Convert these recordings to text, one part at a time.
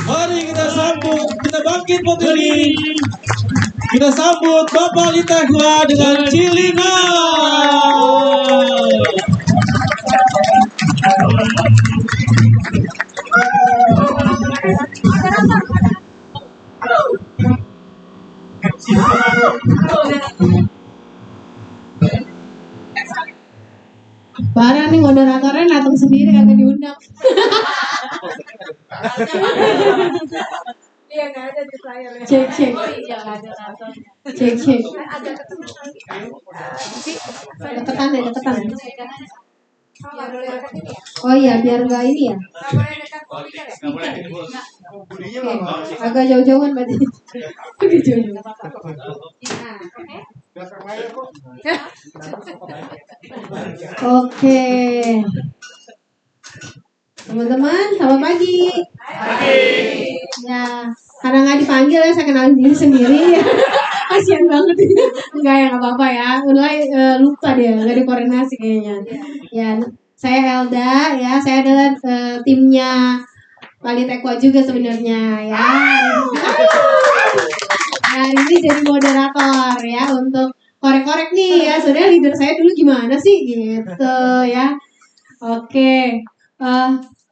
Mari kita sambut, kita bangkit berdiri. Kita sambut Bapak Litakwa dengan Cilina. Parah nih moderatornya datang sendiri kagak diundang. Iya nggak ada di flyer. Cek. Deketan. Oh iya biar nggak ini ya. Agak jauh-jauhan berarti. Agak jauh. Oke. Teman-teman, selamat pagi. Ya, karena nggak dipanggil ya, saya kenalin diri sendiri. Kasian banget. Enggak ya, nggak apa-apa ya. Mulai lupa dia, nggak dikoordinasi kayaknya. Ya, saya Elda. Ya, saya adalah timnya Litakwa juga sebenarnya. Ya, hari ini jadi moderator ya untuk korek-korek nih ya. Sebenarnya leader saya dulu gimana sih gitu ya. Oke.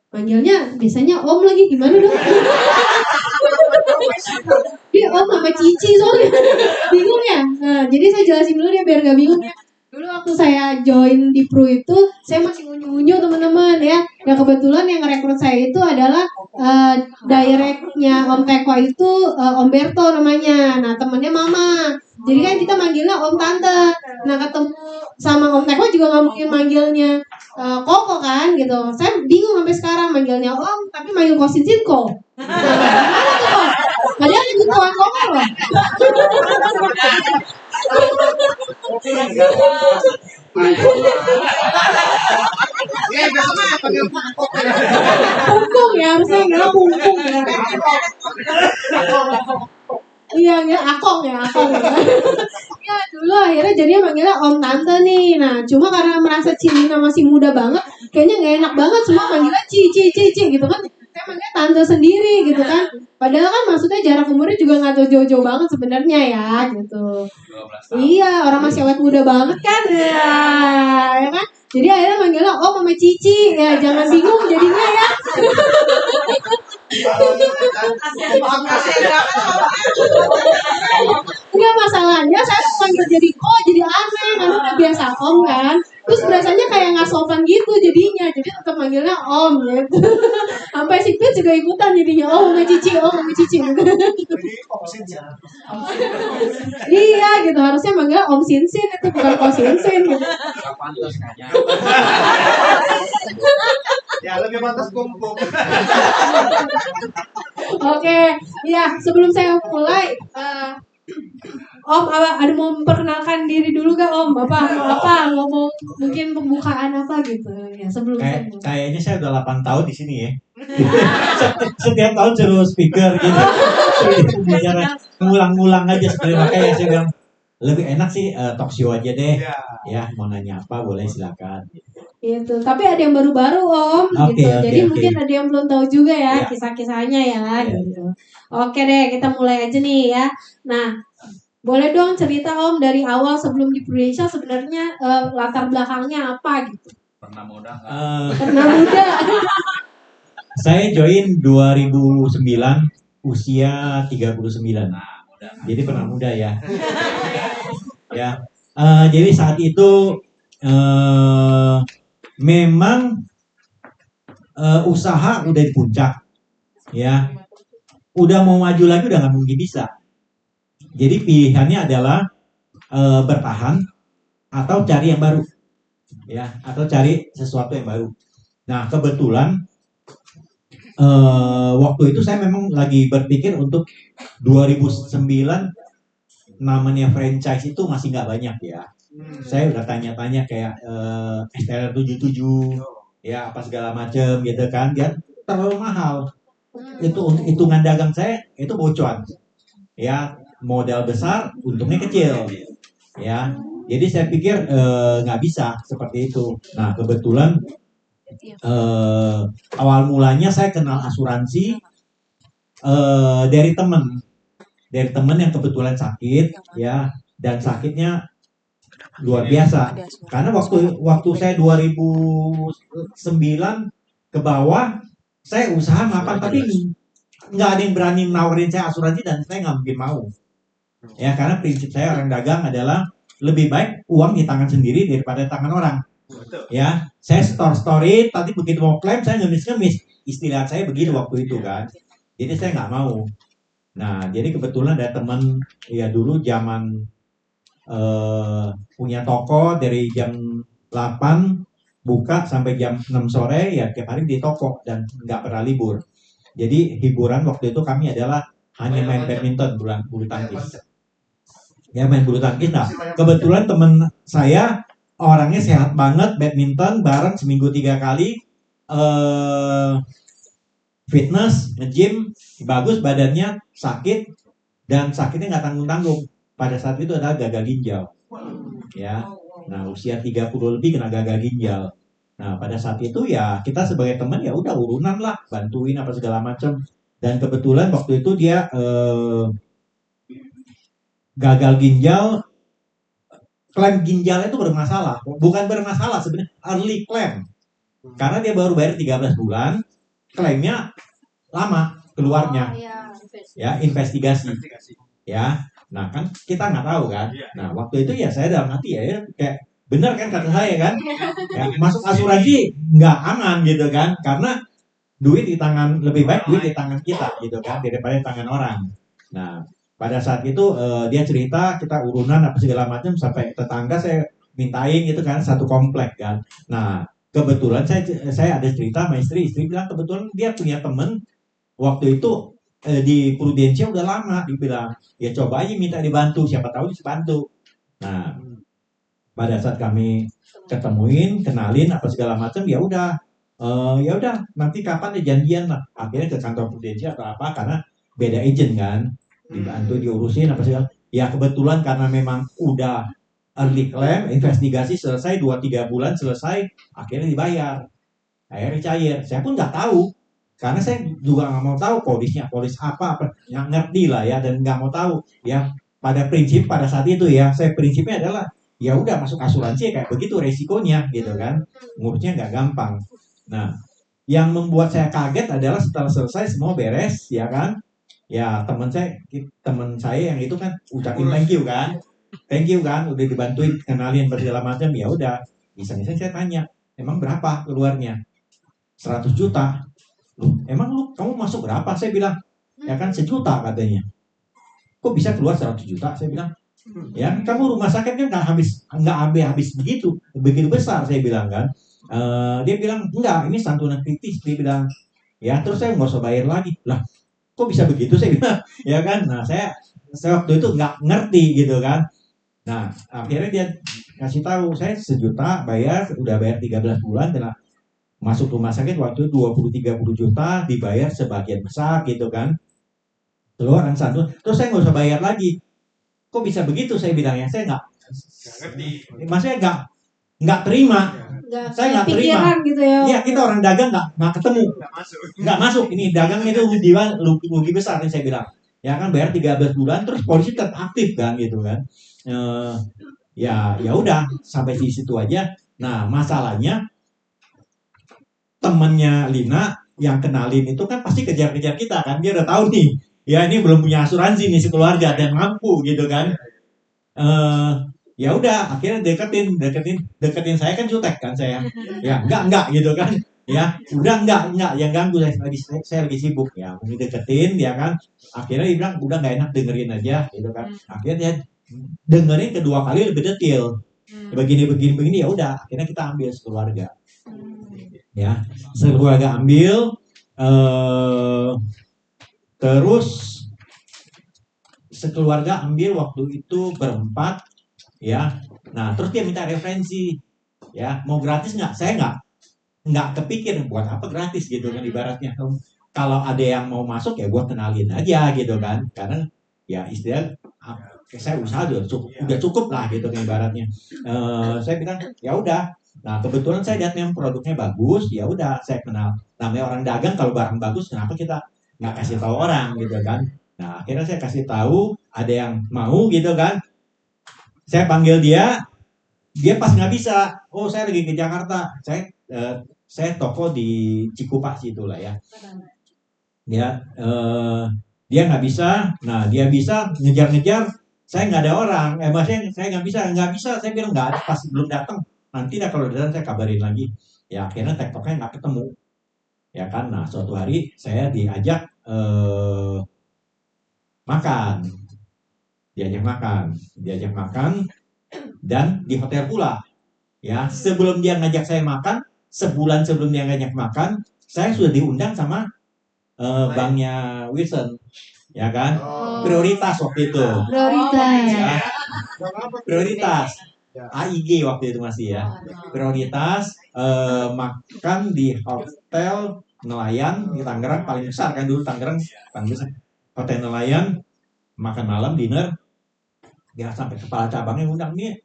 Panggilnya biasanya Om lagi gimana dong? Dia Om sama Cici soalnya bingung ya. Jadi saya jelasin dulu deh biar gak bingung ya. Dulu waktu saya join di Pro itu saya masih unyu-unyu teman-teman ya. Ya kebetulan yang ngerekrut saya itu adalah directnya Om Tekwa itu Om Berto namanya. Nah temennya Mama. Jadi kan kita manggilnya Om Tante. Nah ketemu sama Om Tekwa juga nggak mungkin manggilnya Koko kan gitu. Saya bingung sampai sekarang manggilnya Om tapi manggil Kosinsin Ko. Gimana tuh Kok? Padahal itu kawan Koko loh. Pungkung ya harusnya nggak pungkung ya. Iya nggak akong ya. Ya dulu akhirnya jadinya manggilnya Om Tante nih. Nah cuma karena merasa Cilina masih muda banget, kayaknya nggak enak banget semua manggilnya Cici gitu kan. Saya manggilnya Tante sendiri gitu kan. Padahal kan maksudnya jarak umurnya juga nggak jauh-jauh banget sebenarnya ya gitu. Iya orang masih awet muda banget kan ya kan. Jadi akhirnya manggilnya Om sama Cici ya jangan bingung jadinya ya. Enggak masalahnya saya manggil jadi Ko jadi aneh karena udah biasa Om kan. Terus berasanya kayak nggak sopan gitu jadinya. Jadi tetap manggilnya Om gitu. Sampai si Pit juga ikutan jadinya Om sama Cici gitu. Iya gitu harusnya manggil Om Sinsin itu bukan Ko Sinsin gitu. Ya lebih pantas kumpul. Oke, ya sebelum saya mulai, Om ada mau memperkenalkan diri dulu gak Om? Bapak mau apa? Ngomong mungkin pembukaan apa gitu ya sebelum saya mulai. Kayaknya saya udah 8 tahun di sini ya. Setiap tahun suruh speaker gitu. Bicara ngulang-ngulang aja sebenarnya makanya saya bilang lebih enak sih talk show aja deh. Ya, mau nanya apa boleh silakan. Itu. Tapi ada yang baru-baru Om gitu. Jadi mungkin ada yang belum tahu juga ya kisah-kisahnya ya gitu. Oke deh, kita mulai aja nih ya. Nah, boleh dong cerita Om dari awal sebelum di Prudential sebenarnya latar belakangnya apa gitu. Pernah muda Pernah muda. Saya join 2009 usia 39. Jadi pernah muda ya. Ya. Jadi saat itu memang usaha udah di puncak, ya, udah mau maju lagi udah nggak mungkin bisa. Jadi pilihannya adalah bertahan atau cari yang baru, ya, atau cari sesuatu yang baru. Nah kebetulan waktu itu saya memang lagi berpikir untuk 2009 namanya franchise itu masih nggak banyak ya. Saya udah tanya-tanya kayak STR 77 ya apa segala macam gitu kan, dia terlalu mahal. Itu hitungan dagang saya itu bocuan. Ya, modal besar, untungnya kecil. Ya. Jadi saya pikir nggak bisa seperti itu. Nah, kebetulan Awal mulanya saya kenal asuransi dari teman yang kebetulan sakit ya, dan sakitnya luar biasa. Karena waktu saya 2009 ke bawah, saya usaha mapan tapi nggak ada yang berani nawarin saya asuransi dan saya nggak mungkin mau. Ya, karena prinsip saya orang dagang adalah lebih baik uang di tangan sendiri daripada tangan orang. Ya, saya story, tadi begitu mau klaim saya ngemis, istilah saya begitu waktu itu kan. Jadi saya nggak mau. Nah, jadi kebetulan ada teman ya dulu zaman punya toko dari jam 8 buka sampai jam 6 sore ya tiap hari di toko dan nggak pernah libur. Jadi hiburan waktu itu kami adalah hanya main badminton, bulu tangkis. Ya, main bulu tangkis. Nah, kebetulan teman saya orangnya sehat banget, badminton bareng seminggu 3 kali, fitness, nge-gym, bagus badannya, sakit, dan sakitnya nggak tanggung-tanggung. Pada saat itu adalah gagal ginjal. Ya, nah usia 30 lebih kena gagal ginjal. Nah, pada saat itu ya kita sebagai teman ya udah urunan lah, bantuin apa segala macam. Dan kebetulan waktu itu dia gagal ginjal, klaim ginjalnya itu bermasalah. Bukan bermasalah sebenarnya, early claim. Karena dia baru bayar 13 bulan, klaimnya lama keluarnya. Ya, investigasi. Ya, nah kan kita nggak tahu kan. Nah, waktu itu ya saya dalam hati ya kayak benar kan kata saya kan. Ya, masuk asuransi nggak aman gitu kan, karena duit di tangan, lebih baik duit di tangan kita gitu kan daripada di tangan orang. Nah, pada saat itu dia cerita, kita urunan apa segala macam, sampai tetangga saya mintain gitu kan, satu komplek kan. Nah, kebetulan saya ada cerita sama istri bilang kebetulan dia punya temen waktu itu di Prudensia udah lama, dibilang ya coba aja minta dibantu, siapa tahu bisa bantu. Nah, pada saat kami ketemuin, kenalin apa segala macam, ya udah nanti kapan ya janjian lah. Akhirnya ke kantor Prudensia atau apa, karena beda agent kan, dibantu diurusin apa segala. Ya kebetulan karena memang udah early claim, investigasi selesai 2-3 bulan selesai, akhirnya dibayar, akhirnya cair. Saya pun nggak tahu, karena saya juga nggak mau tahu polis apa yang ngerti lah ya, dan nggak mau tahu ya. Pada saat itu ya, saya prinsipnya adalah ya udah masuk asuransi kayak begitu resikonya gitu kan, ngurusnya nggak gampang. Nah, yang membuat saya kaget adalah setelah selesai semua beres ya kan, ya teman saya yang itu kan ucapin thank you kan udah dibantuin kenalin segala macam. Ya udah, bisa-bisa saya tanya emang berapa keluarnya, 100 juta. Emang kamu masuk berapa? Saya bilang ya kan 1 juta katanya. Kok bisa keluar 100 juta? Saya bilang ya kamu rumah sakit kan nggak habis begitu besar. Saya bilang kan. Dia bilang enggak, ini santunan kritis. Dia bilang ya, terus saya nggak usah bayar lagi lah. Kok bisa begitu? Saya bilang ya kan. Nah, saya waktu itu nggak ngerti gitu kan. Nah, akhirnya dia ngasih tahu saya 1 juta bayar, udah bayar 13 bulan, dan masuk rumah sakit waktu itu 20-30 juta dibayar sebagian besar gitu kan, keluar santun. Terus saya nggak usah bayar lagi. Kok bisa begitu? Saya bilang ya, saya nggak ngerti. Maksudnya nggak terima. Saya nggak terima gitu ya. Iya, kita orang dagang nggak ketemu, nggak masuk. Ini dagang itu rugi besar nih, saya bilang ya kan, bayar 13 bulan terus polisi tetap aktif kan gitu kan. Ya udah sampai di situ aja. Nah, masalahnya temennya Lina yang kenalin itu kan pasti kejar-kejar kita kan, dia udah tahu nih ya ini belum punya asuransi nih sekeluarga dan mampu gitu kan. Ya udah akhirnya deketin saya kan, jutek kan saya ya, enggak gitu kan ya, udah enggak yang ganggu, saya lagi sibuk ya, deketin dia kan. Akhirnya dia bilang udah nggak enak, dengerin aja gitu kan. Akhirnya dia dengerin kedua kali lebih detail, begini ya udah akhirnya kita ambil sekeluarga ya, sekeluarga ambil. Terus sekeluarga ambil waktu itu berempat ya. Nah, terus dia minta referensi ya, mau gratis nggak? Saya nggak kepikir buat apa gratis gitu kan, ibaratnya kalau ada yang mau masuk ya buat kenalin aja gitu kan, karena ya istilah saya usaha udah cukup lah gitu kan ibaratnya. Saya bilang ya udah, Nah kebetulan saya lihat memang produknya bagus, ya udah saya kenal. Namanya orang dagang kalau barang bagus, kenapa kita nggak kasih tahu orang gitu kan? Nah akhirnya saya kasih tahu, ada yang mau gitu kan? Saya panggil dia, dia pas nggak bisa. Oh saya lagi ke Jakarta, saya toko di Cikupa situ lah ya. Dia nggak bisa. Nah dia bisa ngejar-ngejar. Saya nggak ada orang. Maksudnya saya nggak bisa. Saya bilang nggak ada. Pas belum datang. Nanti dah kalau datang saya kabarin lagi. Ya akhirnya tektoknya nggak ketemu. Ya kan. Nah suatu hari saya diajak makan, diajak makan dan di hotel pula. Ya sebelum dia ngajak saya makan, sebulan sebelum dia ngajak makan, saya sudah diundang sama banknya Wilson, ya kan? Prioritas waktu itu. Prioritas. Ya, prioritas. AIG waktu itu masih ya. Prioritas makan di hotel nelayan di Tangerang paling besar kan dulu Tangerang paling besar. Hotel nelayan makan malam dinner. Ya sampai kepala cabangnya undang nih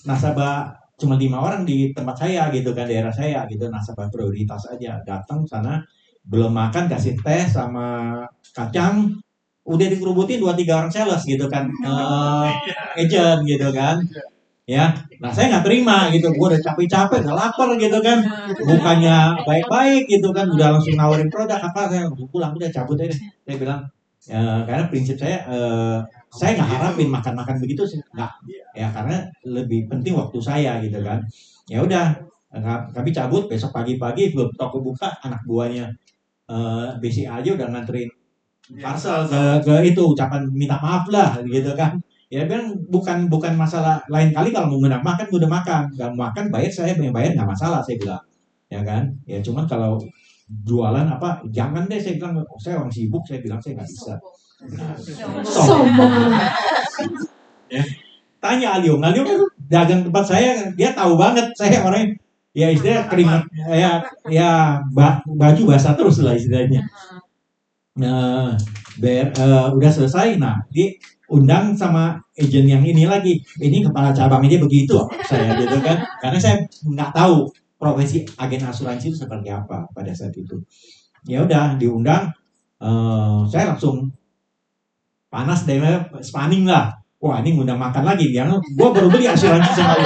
nasabah cuma 5 orang di tempat saya gitu kan daerah saya gitu nasabah prioritas aja datang sana belum makan kasih teh sama kacang udah dikerubutin 2-3 orang sales gitu kan agent gitu kan ya nah saya nggak terima gitu gue udah capek-capek udah lapar gitu kan bukannya baik-baik gitu kan udah langsung nawarin produk apa saya pulang udah cabut aja saya bilang karena prinsip saya nggak harapin makan-makan begitu sih nggak ya karena lebih penting waktu saya gitu kan ya udah kami cabut besok pagi-pagi belum toko buka anak buahnya BC aja udah nganterin parcel ke itu ucapan minta maaf lah gitu kan ya bilang bukan masalah lain kali kalau mau ngundang makan udah makan nggak makan bayar saya yang bayar nggak masalah saya bilang ya kan ya cuman kalau jualan apa jangan deh saya bilang saya orang sibuk saya bilang saya nggak bisa Sombong. ya tanya Aliung dagang tempat saya dia tahu banget saya orangnya ya istilahnya keringat baju basah terus lah istilahnya udah selesai nah diundang sama agent yang ini lagi ini kepala cabangnya dia begitu saya gitu kan karena saya nggak tahu profesi agen asuransi itu seperti apa pada saat itu ya udah diundang saya langsung panas deh spanning lah wah ini ngundang makan lagi dia gue baru beli asuransi sama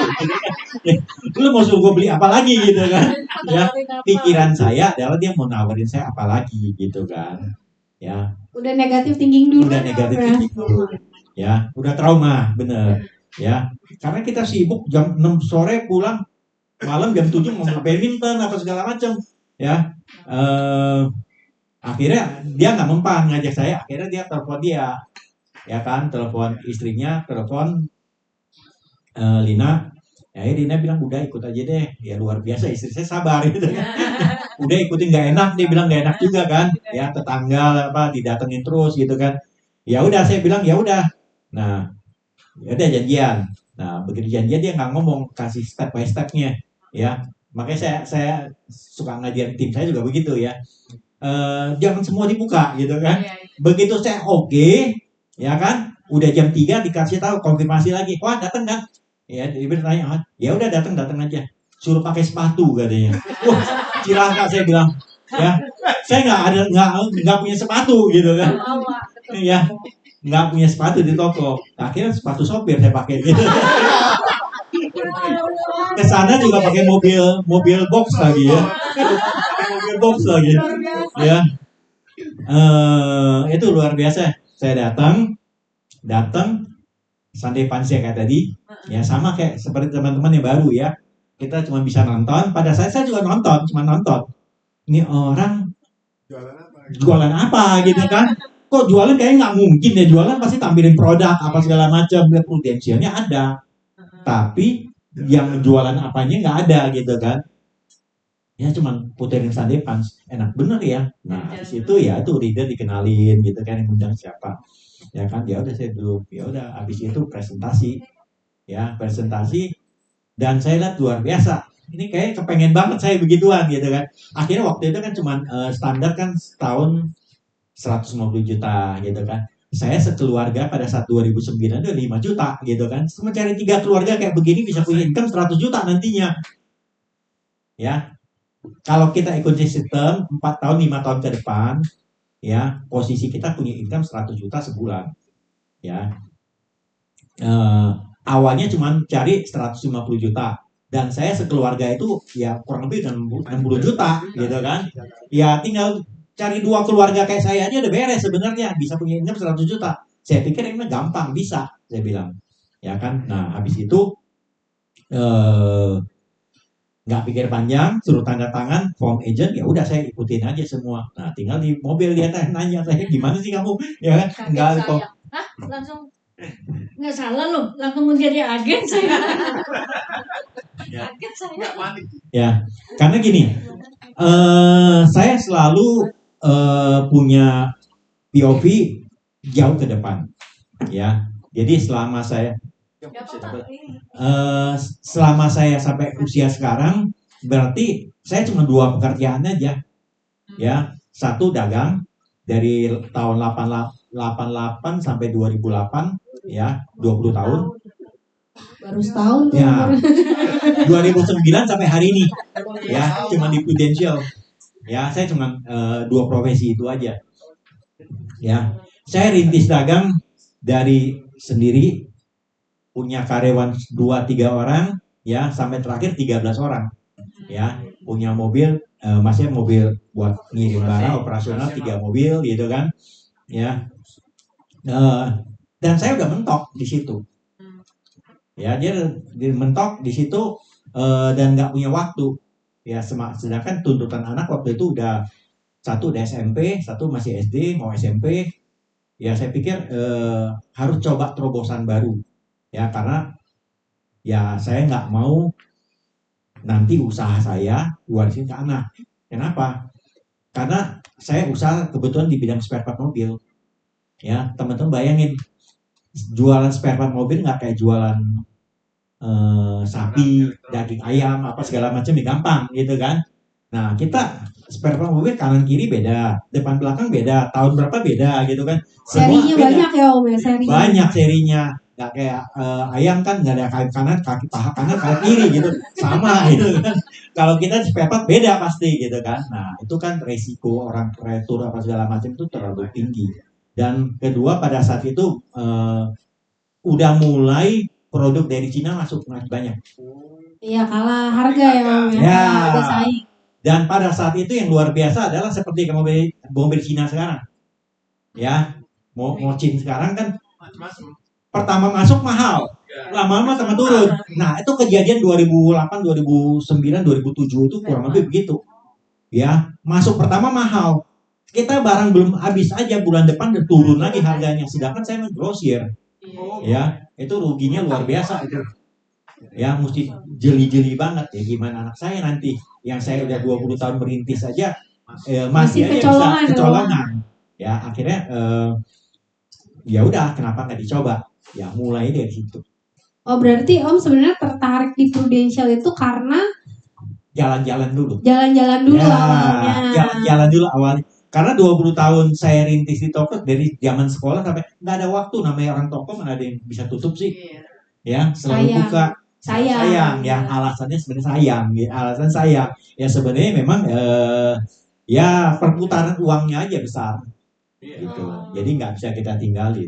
lu mau suruh gue beli apa lagi gitu kan ya pikiran saya adalah dia mau nawarin saya apa lagi gitu kan ya udah negatif thinking dulu udah negatif thinking dulu ya udah trauma bener ya karena kita sibuk jam 6 sore pulang malam jam 7 mau badminton apa segala macam ya akhirnya dia nggak mempan ngajak saya akhirnya dia telepon dia ya kan telepon istrinya telepon Lina ya Lina bilang udah ikut aja deh ya luar biasa istri saya sabar gitu udah ikutin nggak enak dia bilang nggak enak juga kan ya tetangga apa didatengin terus gitu kan ya udah saya bilang ya udah nah ya udah janjian nah begitu janjian dia nggak ngomong kasih step by stepnya ya makanya saya suka ngajarin tim saya juga begitu ya jangan semua dibuka gitu kan begitu saya oke, ya kan udah jam 3 dikasih tahu konfirmasi lagi wah datang kan ya dia bertanya ya udah datang aja suruh pakai sepatu katanya wah cilaka saya bilang ya saya nggak punya sepatu gitu kan ya nggak punya sepatu di toko akhirnya sepatu sopir saya pakai gitu ke sana juga pakai mobil box lagi ya mobil box lagi ya itu luar biasa saya datang Sunday Pansia kayak tadi ya sama kayak seperti teman-teman yang baru ya kita cuma bisa nonton pada saya juga cuma nonton ini orang jualan apa gitu kan kok jualan kayaknya nggak mungkin ya jualan pasti tampilin produk apa segala macam prudensialnya ada tapi yang jualan apanya nggak ada gitu kan ya cuma puterin Sunday Punch enak bener ya nah di situ ya tuh reader dikenalin gitu kan yang undang siapa ya kan ya udah saya duduk ya udah habis itu presentasi dan saya lihat luar biasa ini kayak kepengen banget saya begituan gitu kan akhirnya waktu itu kan cuma standar kan setahun 150 juta gitu kan saya sekeluarga pada saat 2009 itu 5 juta gitu kan mencari 3 keluarga kayak begini bisa punya income 100 juta nantinya Ya, kalau kita ikuti sistem 4 tahun 5 tahun ke depan, ya posisi kita punya income 100 juta sebulan. Ya, eh, awalnya cuma cari 150 juta dan saya sekeluarga itu ya kurang lebih 60 juta gitu kan. Ya tinggal cari 2 keluarga kayak saya aja udah beres sebenarnya, bisa punya income 100 juta. Saya pikir ini gampang, bisa, saya bilang. Ya kan. Nah, habis itu eh, nggak pikir panjang, suruh tanda tangan form agent, ya udah saya ikutin aja semua. Nah, tinggal di mobil dia nanya saya, gimana sih kamu, ya kan? Nggak kok. Hah? Langsung nggak salah loh, langsung menjadi agen saya. Ya. Kaget saya. Ya, karena gini, saya selalu punya POV jauh ke depan, ya. Jadi selama saya sampai usia sekarang, berarti saya cuma 2 pekerjaan aja, ya. Satu dagang dari tahun 88 sampai 2008, ya, 20 tahun. Baru setahun tuh. Ya, 2009 sampai hari ini, ya, cuma di Prudential. Ya, saya cuma 2 profesi itu aja. Ya, saya rintis dagang dari sendiri, punya karyawan 2-3 orang, ya, sampai terakhir 13 orang. Ya, punya mobil, masih mobil buat ngirim barang operasional 3 mobil gitu kan. Ya, dan saya udah mentok di situ. Ya, dia mentok di situ dan nggak punya waktu. Ya, sedangkan tuntutan anak waktu itu udah satu udah SMP, satu masih SD, mau SMP. Ya, saya pikir harus coba terobosan baru. Ya, karena ya saya nggak mau nanti usaha saya diwarisin ke anak. Kenapa? Karena saya usaha kebetulan di bidang spare part mobil. Ya, teman-teman bayangin, jualan spare part mobil nggak kayak jualan sapi, daging ayam, apa segala macam gampang gitu kan. Nah, kita spare part mobil kanan kiri beda, depan belakang beda, tahun berapa beda gitu kan. Serinya beda. banyak ya Om ya, serinya. Banyak serinya. Nggak kayak ayam kan nggak ada kaki kanan, kaki paha kanan, kaki kiri gitu. Sama gitu kan. Kalau kita spare part beda pasti gitu kan. Nah, itu kan resiko orang retur apa segala macam itu terlalu tinggi. Dan kedua pada saat itu udah mulai produk dari Cina masuk banyak. Iya, kalah harga ya Om ya. Ya. Harga saing. Dan pada saat itu yang luar biasa adalah seperti mobil Cina sekarang. Ya, mobil sekarang kan pertama masuk mahal, lama-lama sama turun. Nah, itu kejadian 2008, 2009, 2007 itu kurang lebih begitu. Ya, masuk pertama mahal. Kita barang belum habis aja, bulan depan udah turun lagi harganya. Sedangkan saya grosir. Ya, itu ruginya luar biasa itu. Ya, mesti jeli-jeli banget ya, gimana anak saya nanti yang saya udah 20 tahun merintis aja masih aja bisa kecolongan. Ya, akhirnya ya udah, kenapa nggak dicoba? Ya mulai dari situ. Oh, berarti Om sebenarnya tertarik di Prudential itu karena jalan-jalan dulu. Jalan-jalan dulu ya, awalnya. Jalan-jalan dulu awalnya. Karena 20 tahun saya rintis di toko dari zaman sekolah sampai nggak ada waktu, namanya orang toko mana ada yang bisa tutup sih. Ya, selalu sayang. buka. Sayang, ya alasannya sebenarnya sayang, ya, alasan sayang. Ya sebenarnya memang ya perputaran uangnya aja besar. Gitu. Jadi nggak bisa kita tinggalin.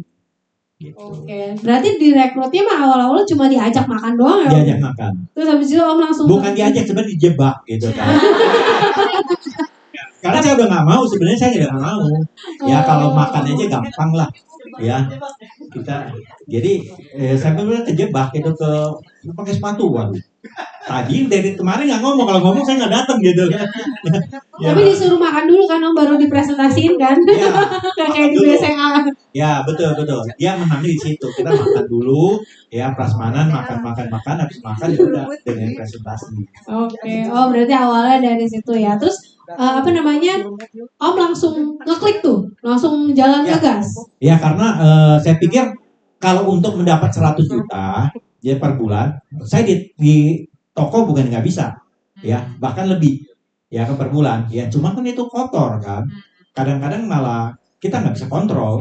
Gitu. Oke, berarti direkrutnya mah awal-awal cuma diajak makan doang ya? Diajak makan. Terus habis itu Om langsung bukan diajak, sebenarnya dijebak gitu kan. Karena saya udah nggak mau, sebenarnya saya udah nggak mau. Ya kalau makan aja gampang lah. Ya kita jadi saya benar kejebak itu ke pakai sepatu, waduh. Tadi dari kemarin nggak ngomong, kalau ngomong saya nggak datang gitu. Ya. Tapi disuruh makan dulu kan Om, baru dipresentasiin kan? Ya, kayak di BSA. Ya betul. Dia menangnya di situ. Kita makan dulu, ya prasmanan makan, habis makan ya udah dengan presentasi. Oke. Oh berarti awalnya dari situ ya. Terus apa namanya? Om langsung ngeklik tuh, langsung jalan ngegas. Ya karena saya pikir kalau untuk mendapat 100 juta ya per bulan, saya di toko bukan nggak bisa, ya bahkan lebih, ya kan per bulan, ya cuma kan itu kotor kan, kadang-kadang malah kita nggak bisa kontrol,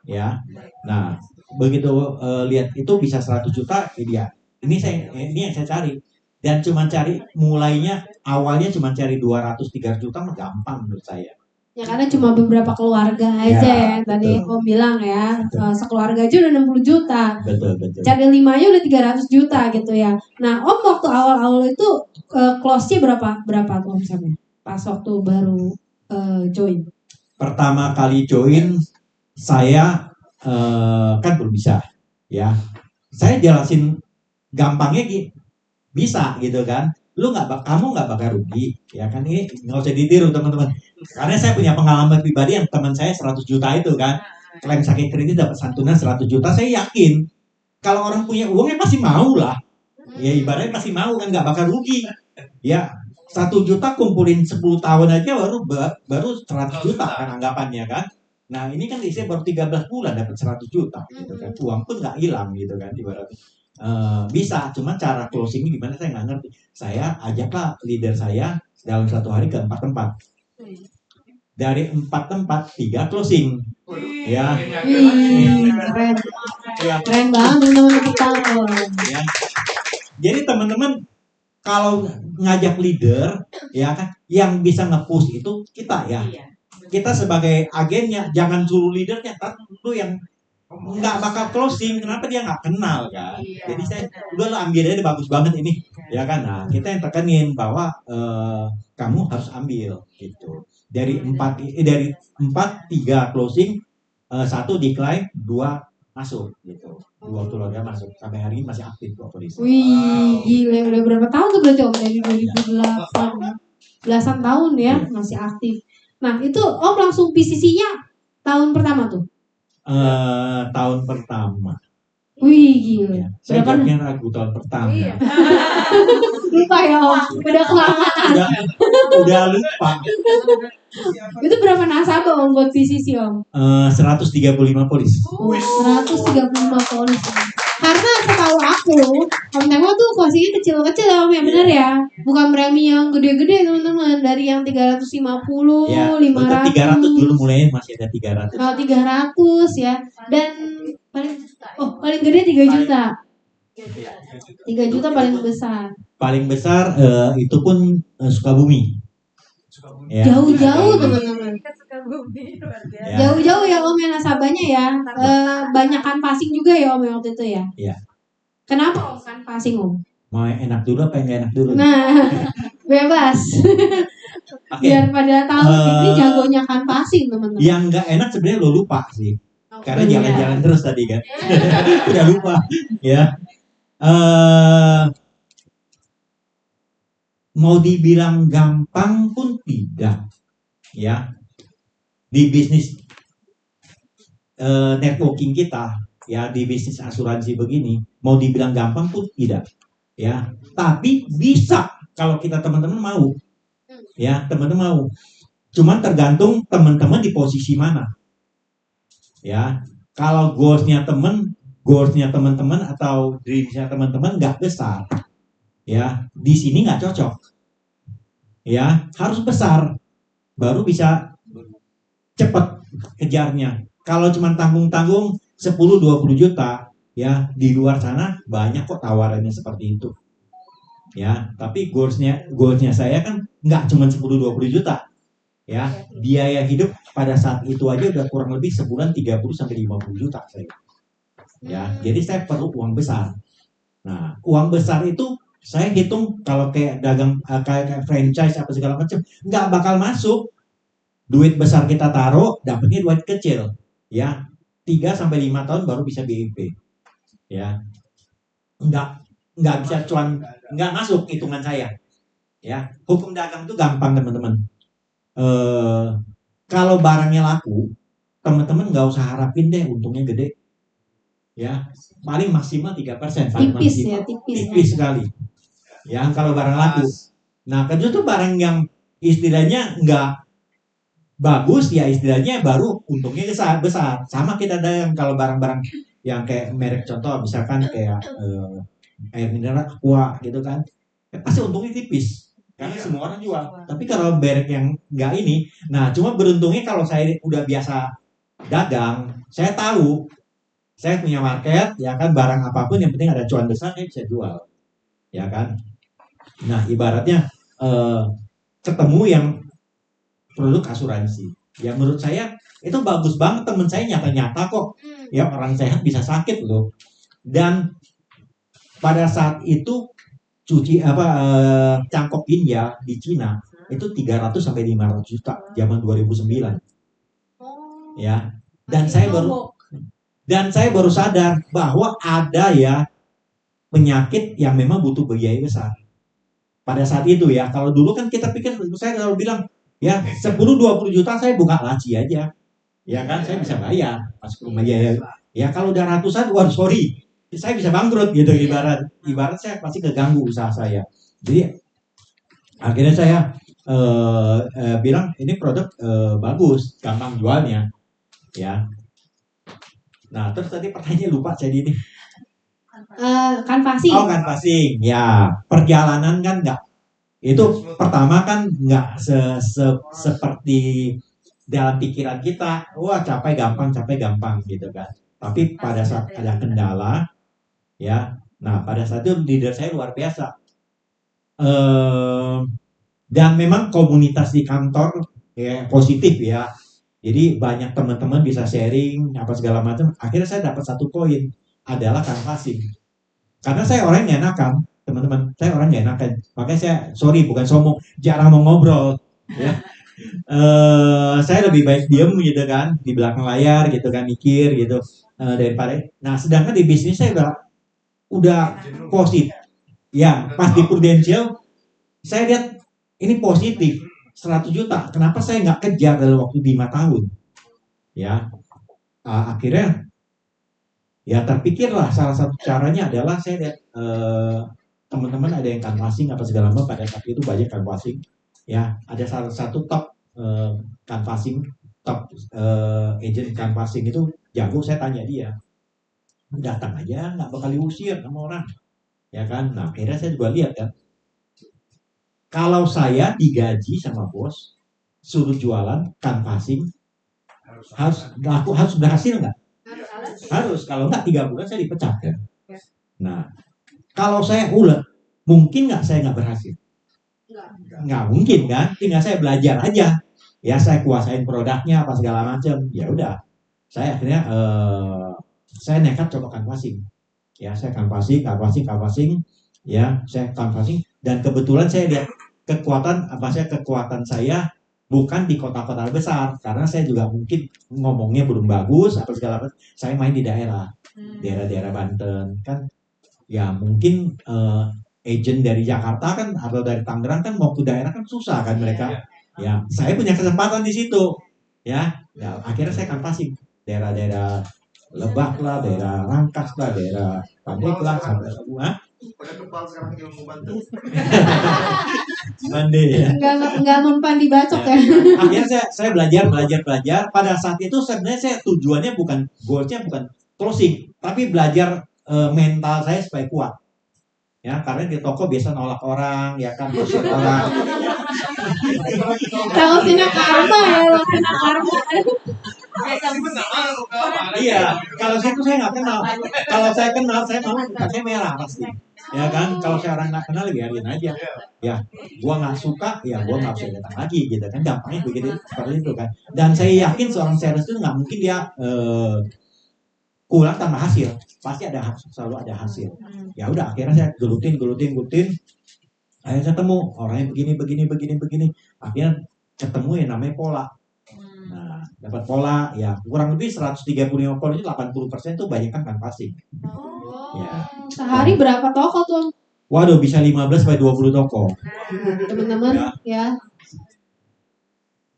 ya. Nah begitu lihat itu bisa 100 juta, ya dia ini yang saya cari. Dan cuma cari mulainya awalnya cuma cari 200-300 juta mah gampang menurut saya. Ya karena cuma beberapa keluarga aja Ya, ya. Tadi betul. Om bilang ya, Betul. sekeluarga aja udah 60 juta. Betul. Cari 5 aja udah 300 juta gitu ya. Nah, Om waktu awal-awal itu close-nya berapa tuh omsetnya? Pas waktu baru join. Pertama kali join saya kan belum bisa ya. Saya jelasin gampangnya bisa gitu kan. Kamu nggak bakal rugi ya kan, ini nggak usah ditiru teman-teman. Karena saya punya pengalaman pribadi yang teman saya 100 juta itu kan. Klaim sakit kredit dapat santunan 100 juta, saya yakin kalau orang punya uangnya pasti mau lah. Ya ibaratnya pasti mau kan, nggak bakal rugi. Ya 1 juta kumpulin 10 tahun aja baru 100 juta kan anggapannya kan. Nah ini kan isinya baru 13 bulan dapat 100 juta gitu kan. Uang pun nggak hilang gitu kan ibaratnya. Bisa, cuman cara closingnya gimana saya nggak ngerti. Saya ajaklah leader saya dalam 1 hari ke 4 tempat. Dari 4 tempat 3 closing. Ya. Keren. Ya. Keren banget teman-teman kita. Ya. Jadi teman-teman kalau ngajak leader ya kan, yang bisa nge-push itu kita ya. Kita sebagai agennya, jangan suruh leadernya, tapi lu yang nggak bakal closing. Kenapa? Dia nggak kenal kan. Jadi saya udah lah, ambil aja, bagus banget ini ya kan. Nah kita yang tekenin bahwa kamu harus ambil gitu. Dari 4 3 closing, 1 decline, 2 masuk gitu. 2 keluarga masuk, sampai hari ini masih aktif kok polisi. Wih, gila, udah berapa tahun tuh berarti Om? Dari 2008, belasan tahun ya masih aktif. Nah itu Om langsung PCC-nya tahun pertama tuh? Tahun pertama. Wih gila. Ya. Saya Berapa? jawabnya ragu tahun pertama. Lupa ya Om, udah kelamaan. Udah lupa. Itu berapa nasabah Om buat PCC Om? 135 polis. 135 polis. Karena setahu aku, Om Temo tuh closingnya kecil-kecil ya Om, ya benar ya? Bukan premi yang gede-gede teman-teman. Dari yang 350, Ya, 500. 300 dulu mulai masih ada 300. Kalau 300 ya. Dan paling gede 3 juta. 3 juta paling besar. Paling besar itu pun Sukabumi. Ya. Jauh-jauh teman-teman. Ya. Jauh-jauh ya Om ya nasabahnya ya. Banyak kanvassing juga ya Om ya waktu itu ya. Iya. Kenapa Om kanvassing Om? Mau yang enak dulu apa yang gak enak dulu? Nah, bebas. Oke. Biar pada tahu ini jagonya kanvassing teman-teman. Yang nggak enak sebenarnya lo lupa sih. Karena Iya. jalan-jalan terus tadi kan. Udah lupa. Ya. Mau dibilang gampang pun tidak. Ya. Di bisnis networking kita, ya di bisnis asuransi begini, mau dibilang gampang pun tidak. Ya. Tapi bisa kalau kita teman-teman mau. Ya, teman-teman mau. Cuman tergantung teman-teman di posisi mana. Ya, kalau goalsnya teman-teman atau dreamsnya teman-teman nggak besar, ya di sini nggak cocok. Ya, harus besar, baru bisa cepat kejarnya. Kalau cuma tanggung-tanggung 10-20 juta, ya di luar sana banyak kok tawarannya seperti itu. Ya, tapi goalsnya saya kan nggak cuma 10-20 juta. Ya, biaya hidup pada saat itu aja udah kurang lebih sebulan 30-50 juta saya. Ya, jadi saya perlu uang besar. Nah, uang besar itu saya hitung kalau kayak dagang kayak franchise apa segala macam nggak bakal masuk. Duit besar kita taruh, dapatnya duit kecil. Ya, 3-5 tahun baru bisa BIP. Ya, nggak bisa cuan, nggak masuk hitungan saya. Ya, hukum dagang itu gampang teman-teman. Kalau barangnya laku, teman-teman nggak usah harapin deh untungnya gede. Ya, paling maksimal 3%. Tipis maksimal. ya, tipis. Tipis sekali. Ya, kalau barang laku. Nah, kedua tuh barang yang istilahnya nggak bagus, ya istilahnya baru untungnya besar. Sama kita dagang kalau barang-barang yang kayak merek contoh, misalkan kayak air mineral Aqua gitu kan, pasti untungnya tipis. Karena semua orang jual. Tapi kalau merek yang nggak ini, nah cuma beruntungnya kalau saya udah biasa dagang, saya tahu, saya punya market, ya kan barang apapun yang penting ada cuan besar, saya bisa jual, ya kan. Nah, ibaratnya ketemu yang produk asuransi. Ya menurut saya itu bagus banget, teman saya nyata-nyata kok. Ya orang sehat bisa sakit loh. Dan pada saat itu cangkok ginjal di Cina itu 300 sampai 500 juta zaman 2009. Ya. Dan saya baru sadar bahwa ada ya penyakit yang memang butuh biaya besar. Pada saat itu ya, kalau dulu kan kita pikir, saya selalu bilang, ya 10-20 juta saya buka laci aja. Ya kan, saya bisa bayar pas ke rumah ya kalau udah ratusan, wah sorry, saya bisa bangkrut gitu, ibarat saya pasti keganggu usaha saya. Jadi akhirnya saya bilang ini produk bagus, gampang jualnya, ya. Nah terus tadi pertanyaan lupa saya ini. Canvassing. Oh canvassing, ya perjalanan kan nggak, itu pertama kan nggak seperti dalam pikiran kita, wah capai gampang gitu kan. Tapi pada saat ada kendala, ya, nah pada saat itu leader saya luar biasa. Dan memang komunitas di kantor ya positif ya. Jadi banyak teman-teman bisa sharing apa segala macam. Akhirnya saya dapat satu poin adalah canvassing. Karena saya orang yang enakan, teman-teman. Saya orang yang enakan. Makanya saya sorry bukan sombong, jarang mau ngobrol. Ya. Saya lebih baik diem gitu kan di belakang layar gitu kan mikir gitu daripada. Nah sedangkan di bisnis saya udah positif. Ya pas di Prudential saya lihat ini positif 100 juta. Kenapa saya nggak kejar dalam waktu 5 tahun? Ya, akhirnya ya terpikirlah salah satu caranya adalah saya lihat teman-teman ada yang canvassing apa segala macam, pada saat itu banyak canvassing. Ya, ada salah satu top canvassing, top agent canvassing itu jago. Saya tanya dia, datang aja nggak bakal diusir sama orang, ya kan? Nah akhirnya saya juga lihat kan, kalau saya digaji sama bos, suruh jualan, canvassing, harus berhasil nggak? Harus. Kalau nggak 3 bulan saya dipecat kan. Nah, kalau saya ulet, mungkin nggak saya nggak berhasil? Nggak mungkin kan? Tinggal saya belajar aja. Ya saya kuasain produknya apa segala macam. Ya udah. Saya akhirnya saya nekat coba canvassing. Ya saya canvassing. Ya saya canvassing. Dan kebetulan saya lihat kekuatan saya bukan di kota-kota besar, karena saya juga mungkin ngomongnya belum bagus atau segala macam. Saya main di daerah Banten kan, ya mungkin agent dari Jakarta kan atau dari Tangerang kan mau ke daerah kan susah kan mereka. Ya saya punya kesempatan di situ, ya akhirnya saya canvassing daerah-daerah Lebak lah, daerah Rangkas lah, daerah Pandeglang sampai semua. Pada kepal sekarang yang mau bantu. Mandi ya. Enggak mempan dibacok ya. Akhirnya saya belajar. Pada saat itu sebenarnya saya tujuannya goalsnya bukan closing, tapi belajar mental saya supaya kuat. Ya, karena di toko biasa nolak orang, ya kan, usir orang. Kalau sini karma ya, kena karma. Iya, kalau situ saya nggak kenal. Kalau saya kenal, saya malah mukanya merah pasti. Ya kan, kalau saya orang nggak kenal, biarin aja. Ya, gua nggak suka, ya gua nggak usah datang lagi, gitu kan. Gampangnya begitu seperti itu kan. Dan saya yakin seorang sales itu nggak mungkin dia kurang tanpa hasil, pasti selalu ada hasil. Ya udah, akhirnya saya gelutin. Akhirnya ketemu orangnya begini. Akhirnya ketemu yang namanya pola. Nah, dapat pola, ya kurang lebih 135 pola itu 80% tuh banyak kan canvassing. Ya. Sehari berapa toko tuh? Waduh, bisa 15 sampai 20 toko. Teman-teman ya.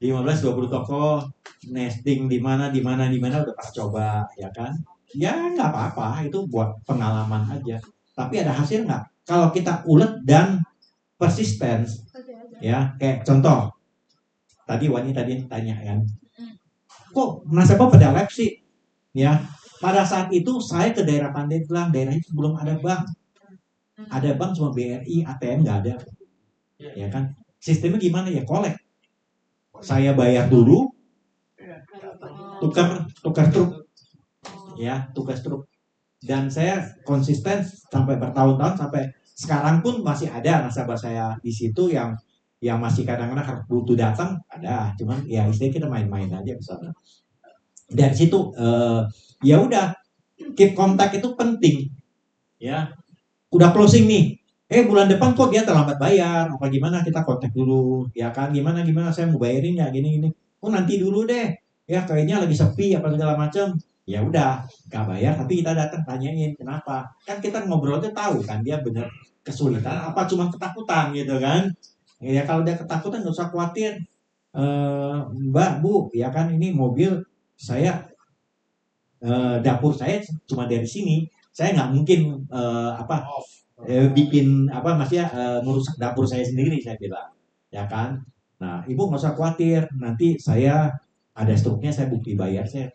15-20 toko, nesting di mana udah pernah coba, ya kan? Ya nggak apa-apa, itu buat pengalaman aja. Tapi ada hasil nggak? Kalau kita ulet dan persisten, ya kayak contoh tadi wanita tadi tanya kan, kok nasabah pada lab sih? Ya, pada saat itu saya ke daerah Pandeglang, daerah itu belum ada bank. Ada bank cuma BRI, ATM nggak ada. Ya kan? Sistemnya gimana ya? Kolek. Saya bayar dulu, tukar truk. Ya, tukar truk. Dan saya konsisten sampai bertahun-tahun, sampai sekarang pun masih ada nasabah saya di situ yang masih kadang-kadang harus butuh datang, ada, cuman ya istilahnya kita main-main aja misalnya. Dari situ ya udah, keep kontak itu penting ya. Udah closing nih, bulan depan kok dia terlambat bayar apa gimana, kita kontak dulu ya kan, gimana saya mau bayarin ya gini oh nanti dulu deh ya, kayaknya lagi sepi apa segala macam. Ya udah, gak bayar tapi kita datang tanyain kenapa, kan kita ngobrol tuh tahu kan dia bener kesulitan apa cuma ketakutan gitu kan. Ya kalau dia ketakutan nggak usah khawatir, Mbak Bu ya kan, ini mobil saya, dapur saya cuma dari sini, saya nggak mungkin bikin apa maksudnya merusak dapur saya sendiri, saya bilang ya kan. Nah ibu nggak usah khawatir, nanti saya ada struknya, saya bukti bayar saya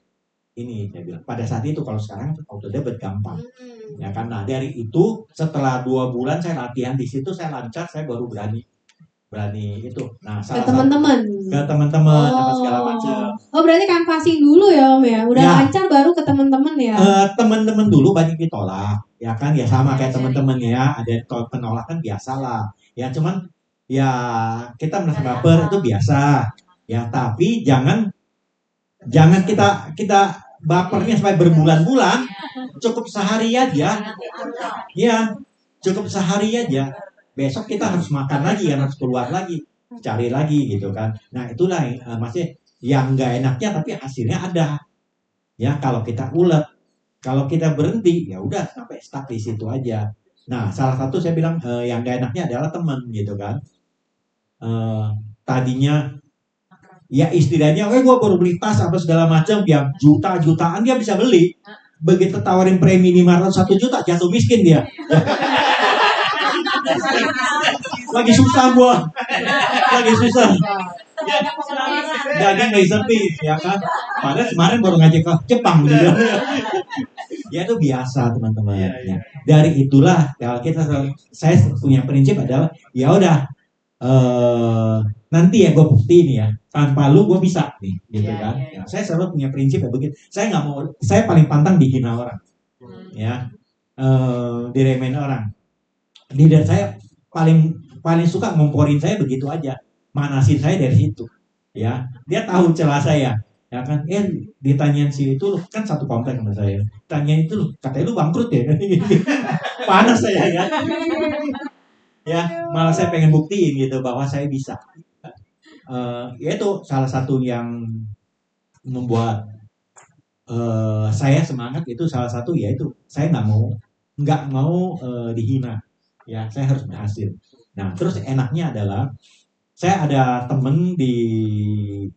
ini, saya bilang pada saat itu. Kalau sekarang auto debit gampang ya kan. Nah dari itu setelah 2 bulan saya latihan di situ, saya lancar, saya baru berani itu. Nah Ke teman-teman. apa segala macam. Oh berarti canvassing dulu ya Om ya, udah Ya. lancar baru ke teman-teman ya. Teman-teman dulu banyak ditolak ya kan, ya sama kayak teman-teman ya, ada penolakan biasa lah ya, cuman ya kita merasa baper itu biasa ya, tapi jangan kita bapernya sampai berbulan-bulan. Cukup sehari aja ya, cukup sehari aja, besok kita harus makan lagi, harus keluar lagi, cari lagi gitu kan. Nah itulah maksudnya yang nggak enaknya, tapi hasilnya ada ya. Kalau kita ulet, kalau kita berhenti ya udah sampai stuck di situ aja. Nah salah satu saya bilang yang nggak enaknya adalah teman gitu kan. Tadinya ya istilahnya, gue baru beli tas apa segala macam yang jutaan dia bisa beli, begitu tawarin premi 501 juta jatuh miskin dia. Lagi susah gua, lagi susah. Dagang lagi sepi, ya kan. Padahal kemarin baru ngajak ke Jepang gitu. Ya itu biasa teman-teman. Ya. Dari itulah kalau saya punya prinsip adalah ya udah, nanti ya gue buktiin ya, tanpa lu gue bisa nih, gitu kan. Ya, saya selalu punya prinsip ya begitu. Saya nggak mau, saya paling pantang dihina orang, ya, diremehin orang. Leader saya paling suka ngomporin saya begitu aja, manasin saya dari situ ya. Dia tahu celah saya ya kan. Ditanyain si itu, kan satu komplek sama saya, tanyain itu, katanya lu bangkrut ya. Panas saya ya. Ya malah saya pengen buktiin gitu bahwa saya bisa. Ya itu salah satu yang membuat saya semangat, itu salah satu, yaitu saya nggak mau dihina ya, saya harus berhasil. Nah terus enaknya adalah saya ada temen di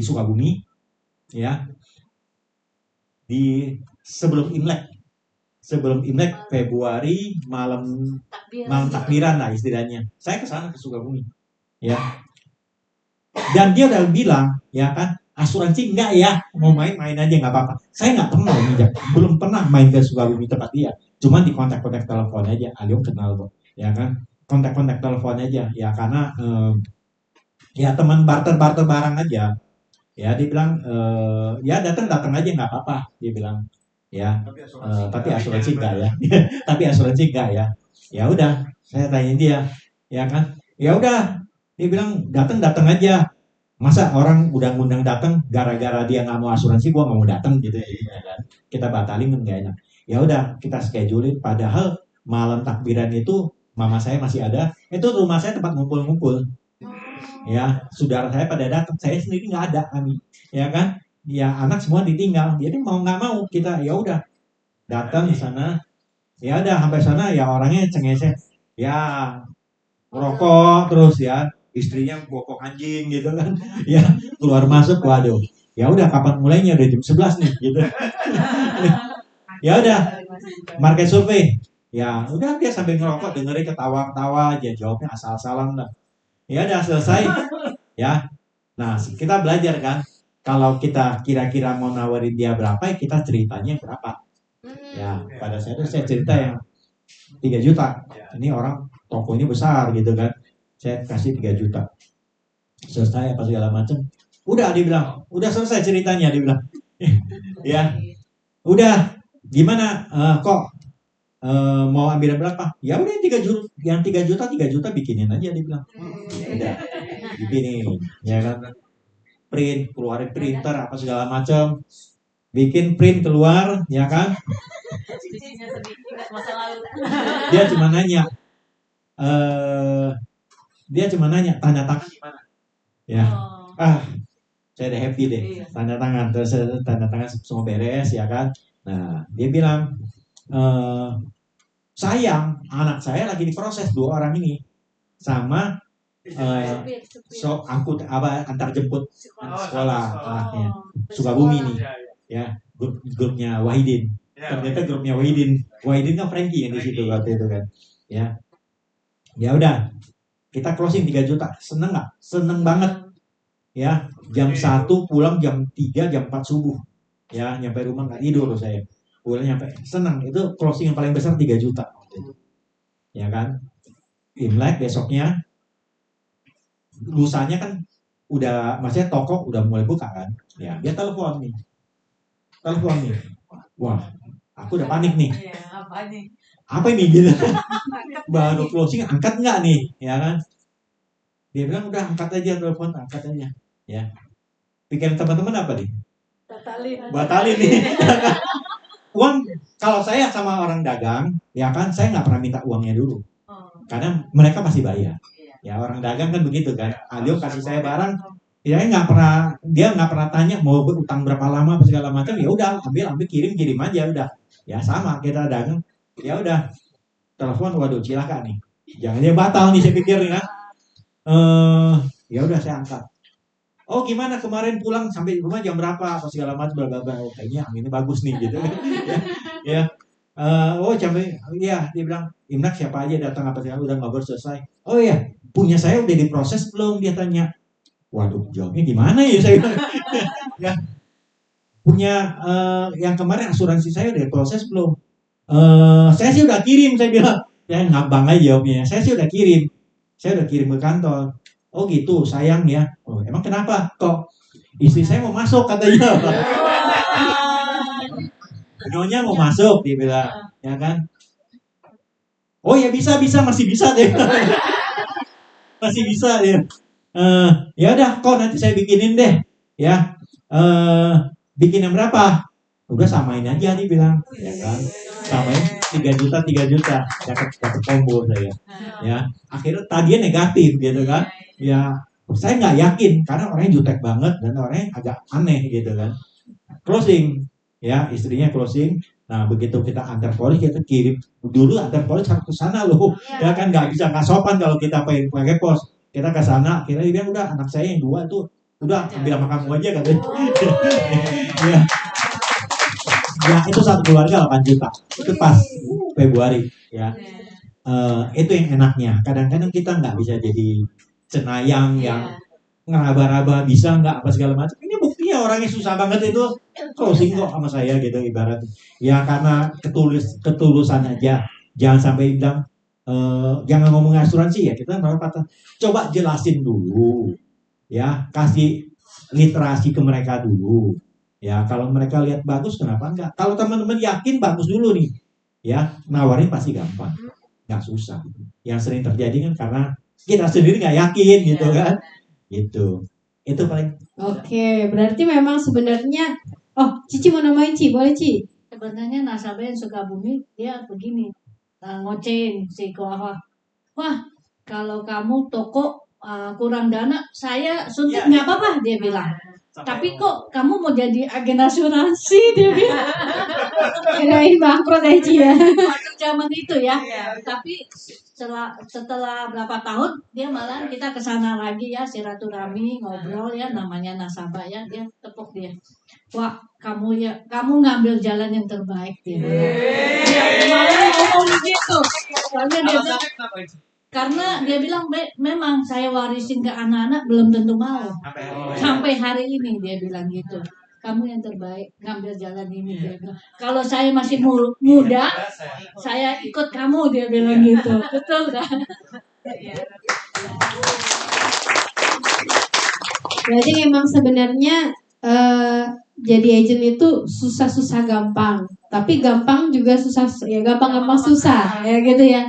Sukabumi ya, di sebelum Imlek Februari, malam takbiran lah istilahnya, saya kesana ke Sukabumi ya, dan dia udah bilang ya kan, asuransi enggak ya, mau main aja nggak apa-apa. Saya nggak pernah belum pernah main ke Sukabumi tempat dia, cuman di kontak telepon aja. Alium kenal kok ya kan, kontak telepon aja ya, karena ya teman barter barang aja ya. Dia bilang ya datang aja nggak apa-apa, dia bilang ya, tapi asuransi enggak ya. Tapi asuransi enggak ya. Ya udah, saya tanya dia ya kan, ya udah, dia bilang datang aja. Masa orang udah ngundang datang gara-gara dia nggak mau asuransi, gua nggak mau datang gitu ya kan. Kita batalin kan nggak enak. Ya udah, kita schedulein. Padahal malam takbiran itu mama saya masih ada, itu rumah saya tempat ngumpul-ngumpul ya, saudara saya pada datang, saya sendiri nggak ada kami ya kan. Ya anak semua ditinggal, jadi mau nggak mau kita ya udah datang di sana. Ya udah sampai sana ya, orangnya cengeseh ya, rokok terus ya, istrinya bokok anjing gitu kan. Ya keluar masuk, waduh, ya udah kapan mulainya, udah jam 11 nih gitu. Ya udah, market survei ya udah, dia sambil ngerokok dengerin ketawa-ketawa aja, jawabnya asal-asalan lah. Ya udah selesai ya. Nah kita belajar kan, kalau kita kira-kira mau nawarin dia berapa, kita ceritanya berapa ya. Pada saya cerita yang 3 juta, ini orang tokonya besar gitu kan, saya kasih 3 juta, selesai apa segala macam. Udah, dia bilang udah selesai ceritanya, dia bilang ya udah, gimana kok mau ambil berapa? Ya udah 3 juta, yang 3 juta bikinin aja dia bilang. Udah, bikinin, ya kan? Print, keluarin printer apa segala macam, bikin print keluar, ya kan? Dia cuma nanya, tanda tangan di mana? Ya, saya udah happy deh, tanda tangan, terus tanda tangan semua beres, ya kan? Nah, dia bilang, sayang, anak saya lagi diproses 2 orang ini, sama antar jemput sekolah anaknya. Sukabumi nih, ya, grupnya Wahidin. Ternyata grupnya Wahidin kan Frankie yang di situ waktu itu kan, ya. Ya udah, kita closing 3 juta. Seneng nggak? Seneng banget, ya. Jam 1 pulang, jam 3, jam 4 subuh, ya, nyampe rumah nggak tidur saya. Pulang nyampe seneng, itu closing yang paling besar 3 juta, ya kan. Imlek besoknya, lusanya kan udah, maksudnya toko udah mulai buka kan, ya. Dia telepon nih, wah, aku udah panik nih. Apa ini gitu? Baru closing, angkat nggak nih, ya kan? Dia bilang udah angkat aja telepon, angkat aja, ya. Pikiran teman-teman apa nih? Batalin nih. Uang, kalau saya sama orang dagang, ya kan, saya nggak pernah minta uangnya dulu, karena mereka pasti bayar. Ya, orang dagang kan begitu kan. Dia kasih saya barang, dia nggak pernah tanya mau berutang berapa lama apa segala macam. Ya udah, ambil kirim aja udah. Ya sama kita dagang. Ya udah, telepon, waduh cilaka nih. Jangan dia batal nih saya pikir ya. Ya udah saya angkat. Oh gimana kemarin pulang sampai rumah jam berapa apa segala macam bla bla bla. Oh kayaknya ini bagus nih gitu. Ya. Oh sampai iya dia bilang Imlek siapa aja datang apa segala udah ngobrol selesai. Oh iya punya saya udah diproses belum dia tanya. Waduh jawabnya gimana ya saya. Ya. Punya yang kemarin asuransi saya udah diproses belum? Saya sih udah kirim saya bilang. Ya ngabang aja jawabnya. Saya sih udah kirim ke kantor. Oh gitu, sayang ya. Oh, emang kenapa? Kok istri saya mau masuk katanya. Nyonya mau masuk, dia bilang, ya kan? Oh ya bisa, masih bisa deh. Masih bisa ya. Ya udah, kok nanti saya bikinin deh, ya. Bikin yang berapa? Udah samain aja dia bilang, ya kan? Samain 3 juta, dapat combo saya. Ya, akhirnya tadinya negatif gitu kan. Ya, saya nggak yakin karena orangnya jutek banget dan orangnya agak aneh gitu kan. Closing, ya istrinya closing. Nah begitu kita antar polis kita kirim dulu antar polis harus ke sana loh. Ya kan nggak sopan kalau kita pakai pos. Kita ke sana, akhirnya dia bilang udah anak saya yang 2 tuh udah ambil sama kamu aja katanya. Ya. Ya itu satu keluarga 8 juta. Itu pas Februari ya. Itu yang enaknya. Kadang-kadang kita nggak bisa jadi cenayang yang ngeraba-raba bisa nggak apa segala macam. Ini buktinya orangnya susah banget itu closing kok sama saya gitu ibarat. Ya karena ketulusan aja. Jangan sampai bilang jangan ngomong asuransi ya kita coba jelasin dulu ya, kasih literasi ke mereka dulu. Ya kalau mereka lihat bagus kenapa enggak? Kalau teman-teman yakin bagus dulu nih, ya nawarin pasti gampang, nggak susah. Yang sering terjadi kan karena kita sendiri nggak yakin gitu kan, gitu. Itu paling. Oke, berarti memang sebenarnya, Cici mau namain Ci, boleh Ci? Sebenarnya nasabah yang Sukabumi dia begini, ngoceng si Koawa. Wah kalau kamu toko kurang dana, saya suntik nggak apa-apa dia bilang. Tapi kok kamu mau jadi agen asuransi dia bilang. Kirain bangkrut ya Ci ya. Waktu zaman itu ya. Tapi setelah berapa tahun dia malah kita kesana lagi ya silaturahmi ngobrol ya namanya nasabah ya dia tepuk dia. Wah kamu ngambil jalan yang terbaik dia. Malah ngomong gitu. Soalnya dia bilang, karena dia bilang memang saya warisin ke anak-anak belum tentu mau. Sampai hari ini dia bilang gitu. Kamu yang terbaik ngambil jalan ini dia bilang. Kalau saya masih muda, saya ikut kamu dia bilang gitu. Betul kan? Berarti memang sebenarnya jadi agent itu susah-susah gampang, tapi gampang juga susah, ya gampang-gampang susah, ya gitu ya.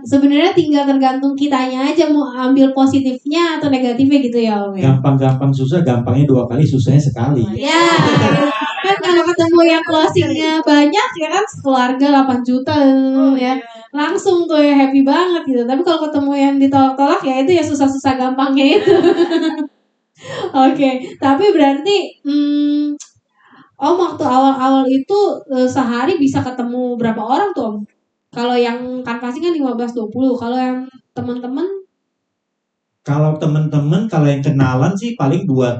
Sebenarnya tinggal tergantung kitanya aja mau ambil positifnya atau negatifnya gitu ya Om ya. Gampang-gampang susah, gampangnya 2 kali, susahnya sekali. Ya, kan kalau ketemu yang closingnya banyak ya kan keluarga 8 juta ya langsung tuh ya happy banget gitu. Tapi kalau ketemu yang ditolak-tolak ya itu ya susah-susah gampangnya itu. Oke, tapi berarti Om waktu awal-awal itu sehari bisa ketemu berapa orang tuh Om? Kalau yang kanvasing kan 15-20, kalau yang teman-teman Kalau temen-temen, kalau yang kenalan sih paling 2-3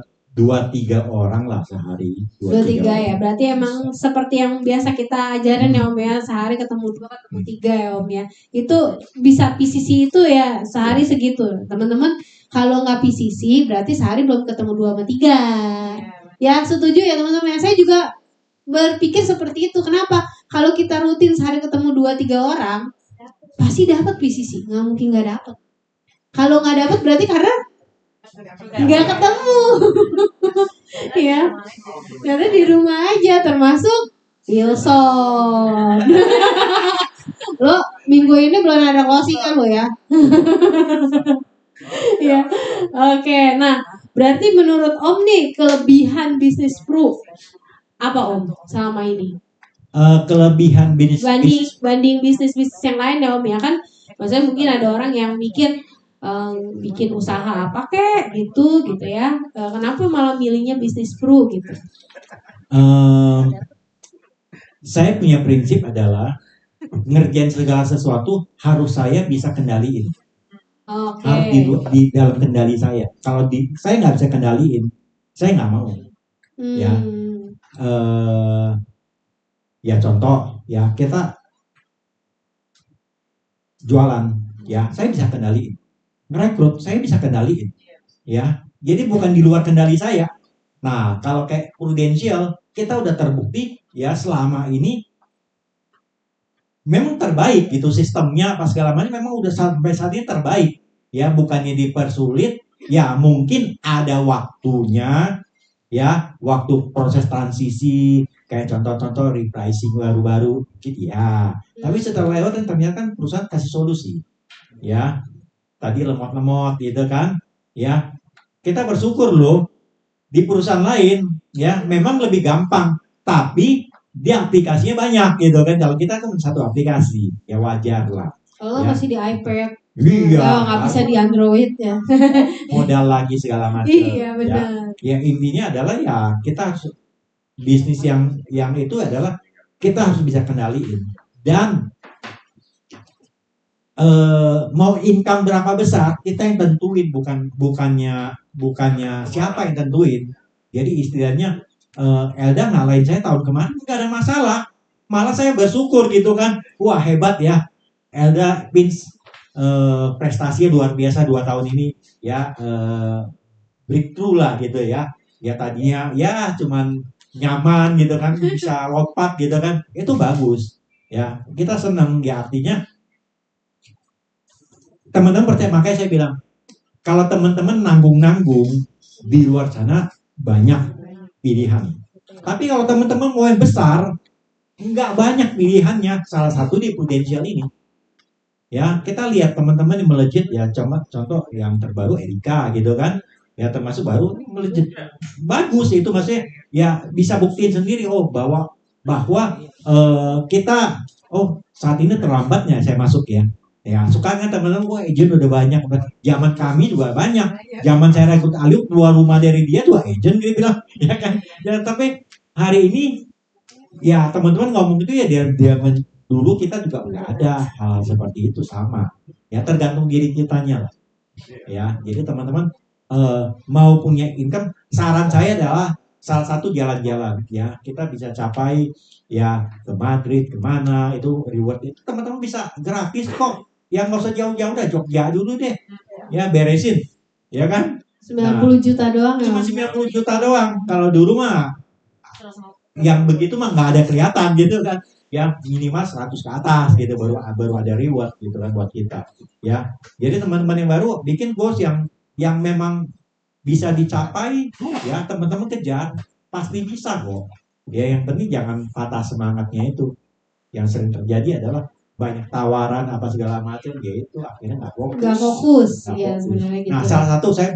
orang lah sehari. 2-3 orang. ya. Berarti emang seperti yang biasa kita ajarin ya Om ya, sehari ketemu 2 ketemu 3 ya Om ya. Itu bisa PCC itu ya sehari segitu. Teman-teman kalau nggak PCC berarti sehari belum ketemu 2 sama 3. Ya setuju ya teman-teman. Saya juga berpikir seperti itu. Kenapa? Kalau kita rutin sehari ketemu 2-3 orang, pasti dapat PCC. Nggak mungkin nggak dapat. Kalau nggak dapat berarti karena nggak ketemu. Ya, karena di rumah aja termasuk Wilson. Lo minggu ini belum ada closing kan lo ya? Ya, oke. Nah, berarti menurut Om nih kelebihan bisnis pro apa Om selama ini? Kelebihan bisnis Banding bisnis yang lain ya Om ya kan? Maksudnya mungkin ada orang yang mikir bikin usaha apa kek gitu ya. Kenapa malah milihnya bisnis pro gitu? Saya punya prinsip adalah ngerjain segala sesuatu harus saya bisa kendaliin. Oke. Harus di dalam kendali saya. Kalau saya nggak bisa kendaliin, saya nggak mau. Ya. Ya contoh ya kita jualan ya saya bisa kendaliin. Ngerekrut saya bisa kendaliin. Ya. Jadi bukan di luar kendali saya. Nah, kalau kayak Prudential kita udah terbukti ya selama ini memang terbaik gitu sistemnya apa segala macam memang udah sampai saat ini terbaik ya bukannya dipersulit ya mungkin ada waktunya ya waktu proses transisi kayak contoh-contoh repricing baru-baru gitu ya tapi setelah lewat kan ternyata kan perusahaan kasih solusi ya tadi lemot-lemot gitu kan ya kita bersyukur loh di perusahaan lain ya memang lebih gampang tapi di aplikasinya banyak gitu kan kalau kita kan satu aplikasi ya wajar lah kalau ya. masih di iPad iya nggak bisa di Android ya modal lagi segala macam iya benar ya. Yang intinya adalah ya kita harus bisnis yang itu adalah kita harus bisa kendaliin dan mau income berapa besar kita yang tentuin bukannya siapa yang tentuin jadi istilahnya Elda ngalahin saya tahun kemarin nggak ada masalah malah saya bersyukur gitu kan wah hebat ya Elda Pins prestasinya luar biasa 2 tahun ini ya breakthrough lah gitu ya tadinya ya cuman nyaman gitu kan bisa lompat gitu kan itu bagus ya kita senang ya artinya teman-teman percaya makanya saya bilang kalau teman-teman nanggung-nanggung di luar sana banyak pilihan. Tapi kalau teman-teman mau yang besar, nggak banyak pilihannya. Salah satu di Prudential ini. Ya, kita lihat teman-teman yang melejit ya, contoh yang terbaru Erika gitu kan. Ya termasuk baru melejit. Bagus itu maksudnya ya bisa buktiin sendiri bahwa kita saat ini terlambatnya saya masuk ya. Ya suka kan teman-teman agent udah banyak zaman kami juga banyak zaman saya rekrut Aliuk keluar rumah dari dia tuh agent dia bilang ya kan ya, tapi hari ini ya teman-teman ngomong itu ya dia dulu kita juga nggak ada hal seperti itu sama ya tergantung diri kitanya lah ya jadi teman-teman mau punya income saran saya adalah salah satu jalan-jalan ya kita bisa capai ya ke Madrid kemana itu reward itu teman-teman bisa gratis kok yang nggak usah jauh-jauh dah Jogja dulu deh ya beresin ya kan 90 juta doang cuma ya 90 juta doang kalau dulu mah yang begitu mah nggak ada kelihatan gitu kan ya minimal 100 ke atas gitu baru ada reward gitu kan buat kita ya jadi teman-teman yang baru bikin goals yang memang bisa dicapai ya teman-teman kejar pasti bisa kok. Ya yang penting jangan patah semangatnya itu. Yang sering terjadi adalah banyak tawaran apa segala macam gitu, akhirnya nggak fokus. Nggak fokus, Nggak ya fokus. sebenarnya gitu. Nah, salah satu saya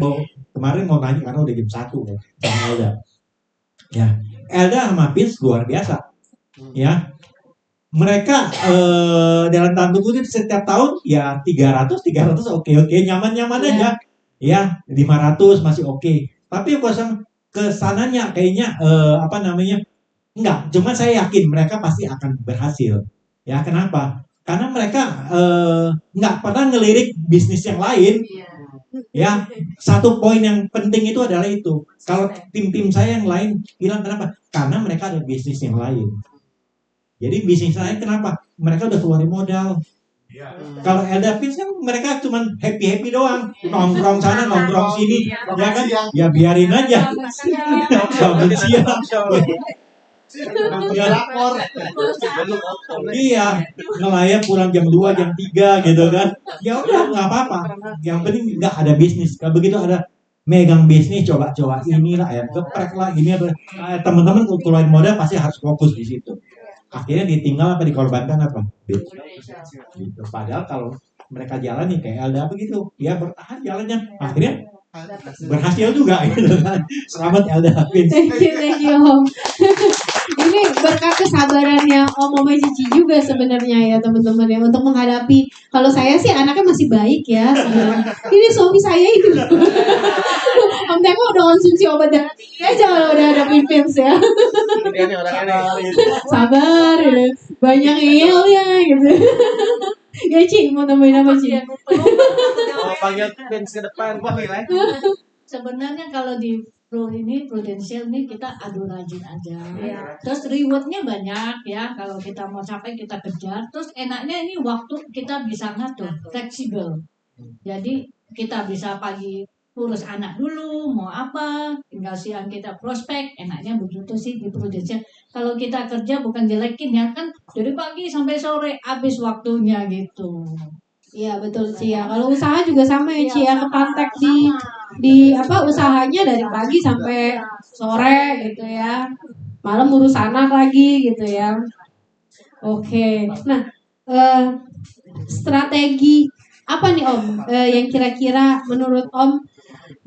kemarin mau nanya karena udah jam 1 ya, sama Elda. Ya, Elda sama Pins luar biasa. Ya, mereka dalam tanda kutip setiap tahun ya 300 oke nyaman-nyaman aja. Ya, 500 masih oke. Tapi kesananya kayaknya apa namanya? Enggak, cuma saya yakin mereka pasti akan berhasil. Ya, kenapa? Karena mereka nggak pernah ngelirik bisnis yang lain. Ya, satu poin yang penting itu adalah itu. Kalau tim-tim saya yang lain bilang kenapa? Karena mereka ada bisnis yang lain. Jadi bisnis lain kenapa? Mereka udah keluarin modal. Kalau Elda Pins kan mereka cuma happy doang, nongkrong sana nongkrong sini, ya kan? Ya biarin aja. Bangun siang. Iya, ngelayap pulang jam 2 jam 3 gitu kan. Ya udah nggak apa-apa. Yang penting nggak ada bisnis. Kalau begitu ada megang bisnis, coba-coba inilah ayam geprek lah, ini apa. Teman-teman keluarin modal pasti harus fokus di situ. Akhirnya ditinggal apa dikorbankan apa? Gitu. Padahal kalau mereka jalan nih kayak Elda begitu, ya bertahan jalannya. Akhirnya berhasil juga gitu kan. Selamat Elda Pins. Thank you Om. Ini berkat kesabarannya Om Oma Cici juga sebenarnya ya teman-teman ya untuk menghadapi. Kalau saya sih anaknya masih baik ya sebenarnya. Ini suami saya itu. Om Teko udah konsumsi obat darah tinggi aja kalau udah ada Pins ya. Sabar ya. Banyak ya gitu. Ya Ci, mau tambahin apa Ci? Panggil Pins ke depan. Wah, nilai. Sebenarnya kalau di prudensial ini kita adu rajin aja. Terus rewardnya banyak ya. Kalau kita mau capai kita kejar. Terus enaknya ini waktu kita bisa ngatur, fleksibel. Jadi kita bisa pagi urus anak dulu, mau apa, tinggal siang kita prospek. Enaknya begitu sih di prudensial. Kalau kita kerja bukan jelekin ya kan, dari pagi sampai sore habis waktunya gitu. Iya betul Ci ya. Kalau usaha juga sama ya Ci ya, kepantek di apa usahanya dari pagi sampai sore gitu ya. Malam urus anak lagi gitu ya. Oke. Nah, strategi apa nih Om yang kira-kira menurut Om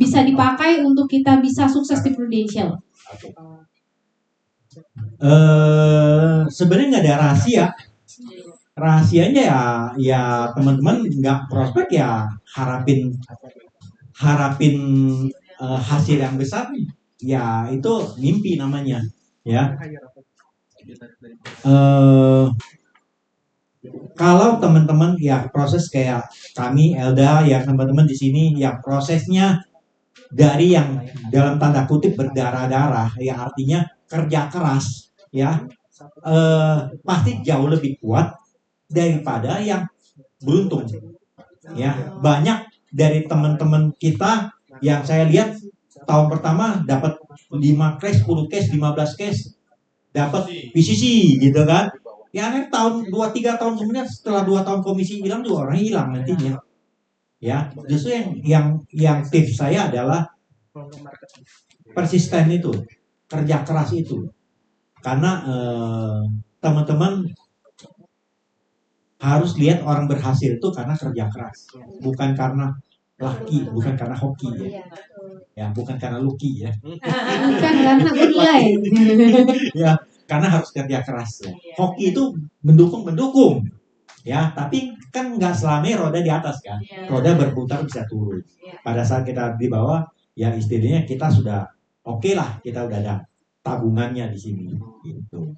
bisa dipakai untuk kita bisa sukses di Prudential? Sebenarnya nggak ada rahasia. Rahasianya ya teman-teman nggak prospek ya harapin hasil yang besar ya itu mimpi namanya ya. Kalau teman-teman ya proses kayak kami Elda ya teman-teman di sini ya prosesnya dari yang dalam tanda kutip berdarah-darah ya artinya kerja keras ya pasti jauh lebih kuat daripada yang beruntung ya. Banyak dari teman-teman kita yang saya lihat tahun pertama dapat 5 case, 10 case, 15 case dapat PCC gitu kan. Ya tahun 2-3 tahun kemudian setelah 2 tahun komisi hilang juga orang hilang nantinya. Ya, justru yang tips saya adalah persisten itu, kerja keras itu. Karena teman-teman harus lihat orang berhasil itu karena kerja keras, bukan karena laki, bukan karena hoki ya. Ya, bukan karena lucky ya. Bukan karena nilai. Ya, karena harus kerja keras ya. Hoki itu mendukung. Ya, tapi kan nggak selamanya roda di atas kan. Roda berputar bisa turun. Pada saat kita di bawah, ya istilahnya kita sudah oke lah, kita udah ada tabungannya di sini gitu.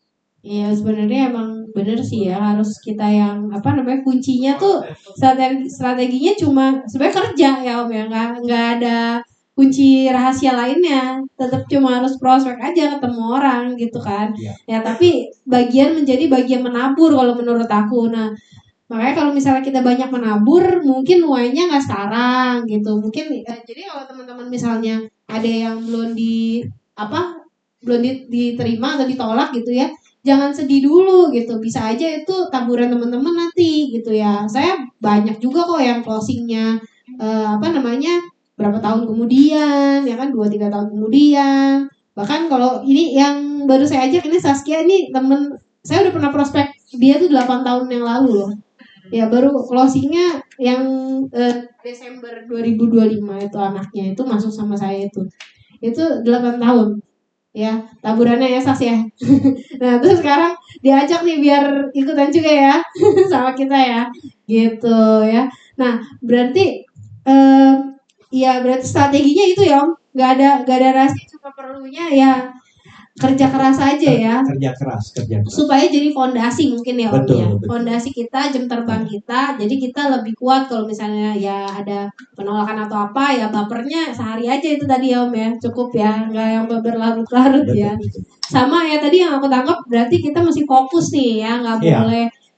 Iya sebenarnya emang bener sih ya harus kita yang apa namanya kuncinya tuh strateginya cuma sebenarnya kerja ya Om ya nggak ada kunci rahasia lainnya tetap cuma harus prospek aja ketemu orang gitu kan ya tapi menjadi bagian menabur kalau menurut aku. Nah makanya kalau misalnya kita banyak menabur mungkin nuainya nggak sekarang gitu mungkin jadi kalau teman-teman misalnya ada yang belum diterima atau ditolak gitu ya jangan sedih dulu gitu bisa aja itu taburan teman-teman nanti gitu ya. Saya banyak juga kok yang closingnya berapa tahun kemudian ya kan 2-3 tahun kemudian Bahkan kalau ini yang baru saya ajak ini Saskia, ini temen saya udah pernah prospek dia tuh 8 tahun yang lalu loh. Ya baru closingnya yang Desember 2025 itu anaknya itu masuk sama saya itu 8 tahun ya taburannya ya Sas ya. Nah terus sekarang diajak nih biar ikutan juga ya sama kita ya gitu ya. Nah berarti ya berarti strateginya itu ya Om, nggak ada rahasia, cuma perlunya ya kerja keras aja ya Kerja keras. supaya jadi fondasi mungkin ya Om Betul, ya. betul. Fondasi kita, jam terbang kita, jadi kita lebih kuat kalau misalnya ya ada penolakan atau apa ya bapernya sehari aja itu tadi ya Om ya, cukup ya, nggak yang berlarut-larut ya. Betul. Sama ya tadi yang aku tangkap berarti kita mesti fokus nih ya, nggak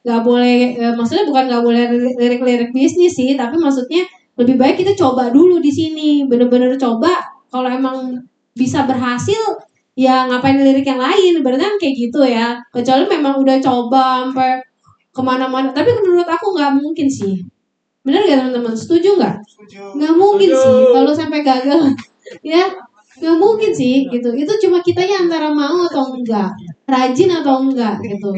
Iya. boleh maksudnya bukan nggak boleh lirik-lirik bisnis sih, tapi maksudnya lebih baik kita coba dulu di sini, bener-bener coba kalau emang bisa berhasil ya ngapain lirik yang lain, berarti kan kayak gitu ya. Kecuali memang udah coba sampai kemana-mana, tapi menurut aku nggak mungkin sih. Bener gak teman-teman? Setuju nggak? Nggak mungkin sih kalau sampai gagal. Ya nggak mungkin sih gitu. Itu cuma kitanya antara mau atau enggak, rajin atau enggak gitu.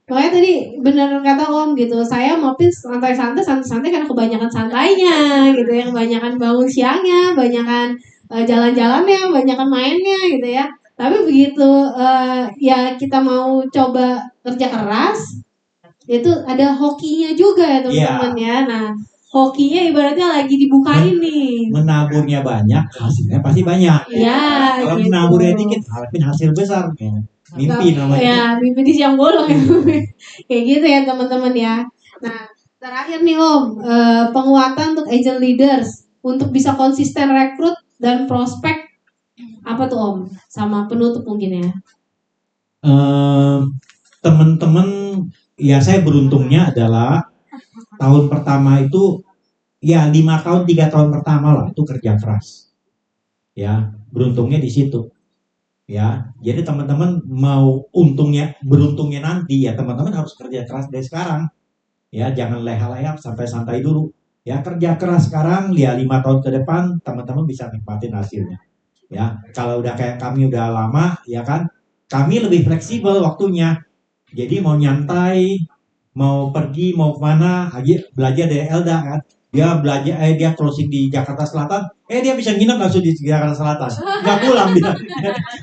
Makanya tadi bener kata Om gitu, saya maupin santai-santai karena kebanyakan santainya gitu ya, kebanyakan bangun siangnya, kebanyakan jalan-jalannya, kebanyakan mainnya gitu ya. Tapi begitu ya kita mau coba kerja keras, itu ada hokinya juga ya teman-teman ya. Nah hokinya ibaratnya lagi dibukain nih. Menaburnya banyak, hasilnya pasti banyak. Ya Kalau gitu. menaburnya dikit, harapin hasil besar. Mimpi namanya. Ya mimpi di siang bolong ya. Kayak gitu ya teman-teman ya. Nah terakhir nih Om, penguatan untuk agent leaders untuk bisa konsisten rekrut dan prospek apa tuh Om? Sama penutup mungkin ya. Teman-teman, ya saya beruntungnya adalah tahun pertama itu ya 5 tahun 3 tahun pertama lah itu kerja keras. Ya, beruntungnya di situ. Ya, jadi teman-teman mau beruntungnya nanti ya teman-teman harus kerja keras dari sekarang. Ya, jangan leha-leha sampai santai dulu. Ya, kerja keras sekarang, ya 5 tahun ke depan teman-teman bisa nikmatin hasilnya. Ya, kalau udah kayak kami udah lama, ya kan, kami lebih fleksibel waktunya. Jadi mau nyantai, mau pergi, mau kemana, aja belajar dari Elda kan. Dia closing di Jakarta Selatan, dia bisa nginep langsung di Jakarta Selatan, nggak pulang dia,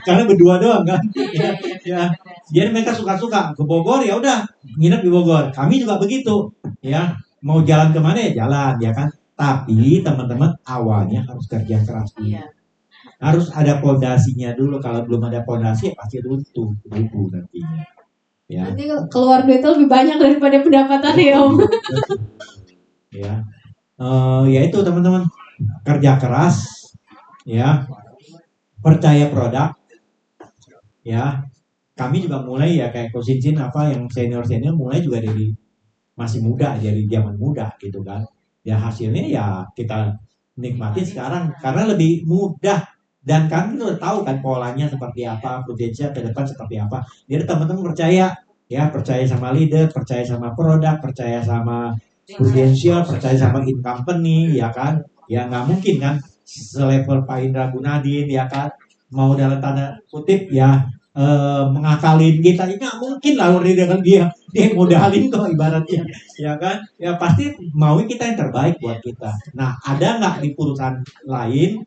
karena berdua doang kan. Ya. Jadi mereka suka-suka ke Bogor, ya udah nginep di Bogor. Kami juga begitu, ya mau jalan kemana ya jalan, ya kan. Tapi teman-teman awalnya harus kerja keras dulu. Harus ada pondasinya dulu. Kalau belum ada pondasi pasti runtuh nantinya. Ya. Nanti keluar duit lebih banyak daripada pendapatan ya Om. Ya. Ya itu teman-teman, kerja keras, ya, percaya produk, ya. Kami juga mulai ya kayak Kosinsin apa yang senior mulai juga dari masih muda, dari zaman muda gitu kan. Ya hasilnya ya kita nikmati sekarang karena lebih mudah dan kami udah tahu kan polanya seperti apa, potensial ke depan seperti apa. Jadi teman-teman percaya, ya percaya sama leader, percaya sama produk, percaya sama Prudential, percaya sama in company, ya kan? Ya nggak mungkin kan selevel Pak Indra Gunadin, ya kan? Mau dalam tanda kutip ya mengakalin kita, ini nggak mungkin lah dengan dia modalin kok ibaratnya, ya kan? Ya pasti mau kita yang terbaik buat kita. Nah ada nggak di perusahaan lain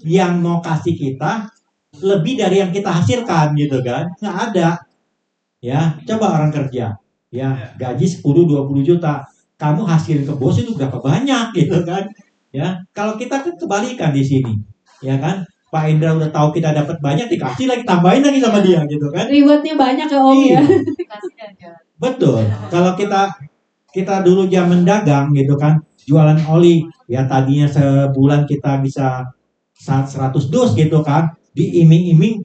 yang mau kasih kita lebih dari yang kita hasilkan gitu kan? Nggak ada. Ya coba orang kerja, ya gaji 10-20 juta. Kamu hasilin ke bos itu berapa banyak gitu kan, ya kalau kita kan kebalikan di sini, ya kan. Pak Indra udah tahu kita dapat banyak, dikasih lagi, tambahin lagi sama dia gitu kan, Rewardnya banyak ya Om ya. betul. Kalau kita dulu zaman dagang gitu kan, jualan oli ya tadinya sebulan kita bisa 100 dus gitu kan, diiming-iming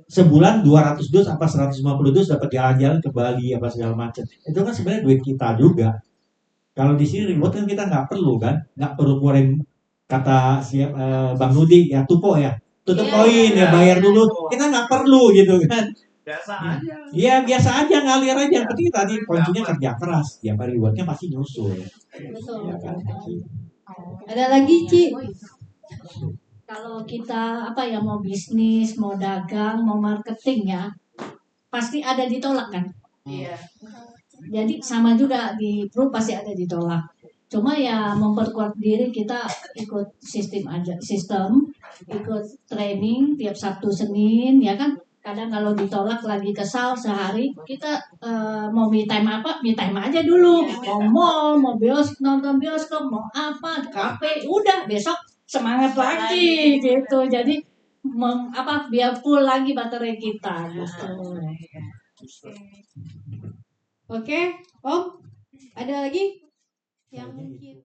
sebulan 200 dus apa 150 dus dapat jalan-jalan ke Bali apa segala macam. Itu kan sebenarnya duit kita juga. Kalau di sini reward kan kita nggak perlu kan, nggak perlu keluarin kata Bang Nudi ya tupo ya, tutup koin ya bayar dulu, kita nggak perlu gitu kan. Biasa aja. Iya biasa aja, ngalir aja. Yang penting tadi kuncinya kerja keras, ya rewardnya pasti nyusul. Betul. Ya kan. Ada lagi Ci? kalau kita apa ya mau bisnis, mau dagang, mau marketing ya, pasti ada ditolak kan. Iya. Jadi sama juga di Pro pasti ada ditolak. Cuma ya memperkuat diri kita ikut sistem, ikut training tiap Sabtu Senin ya kan. Kadang kalau ditolak lagi kesal sehari kita mau me time apa, me time aja dulu. Mau mall, mau nonton bioskop, mau apa, kafe, udah besok semangat lagi gitu. Jadi biar full lagi baterai kita gitu. Oke, Om, ada lagi yang mungkin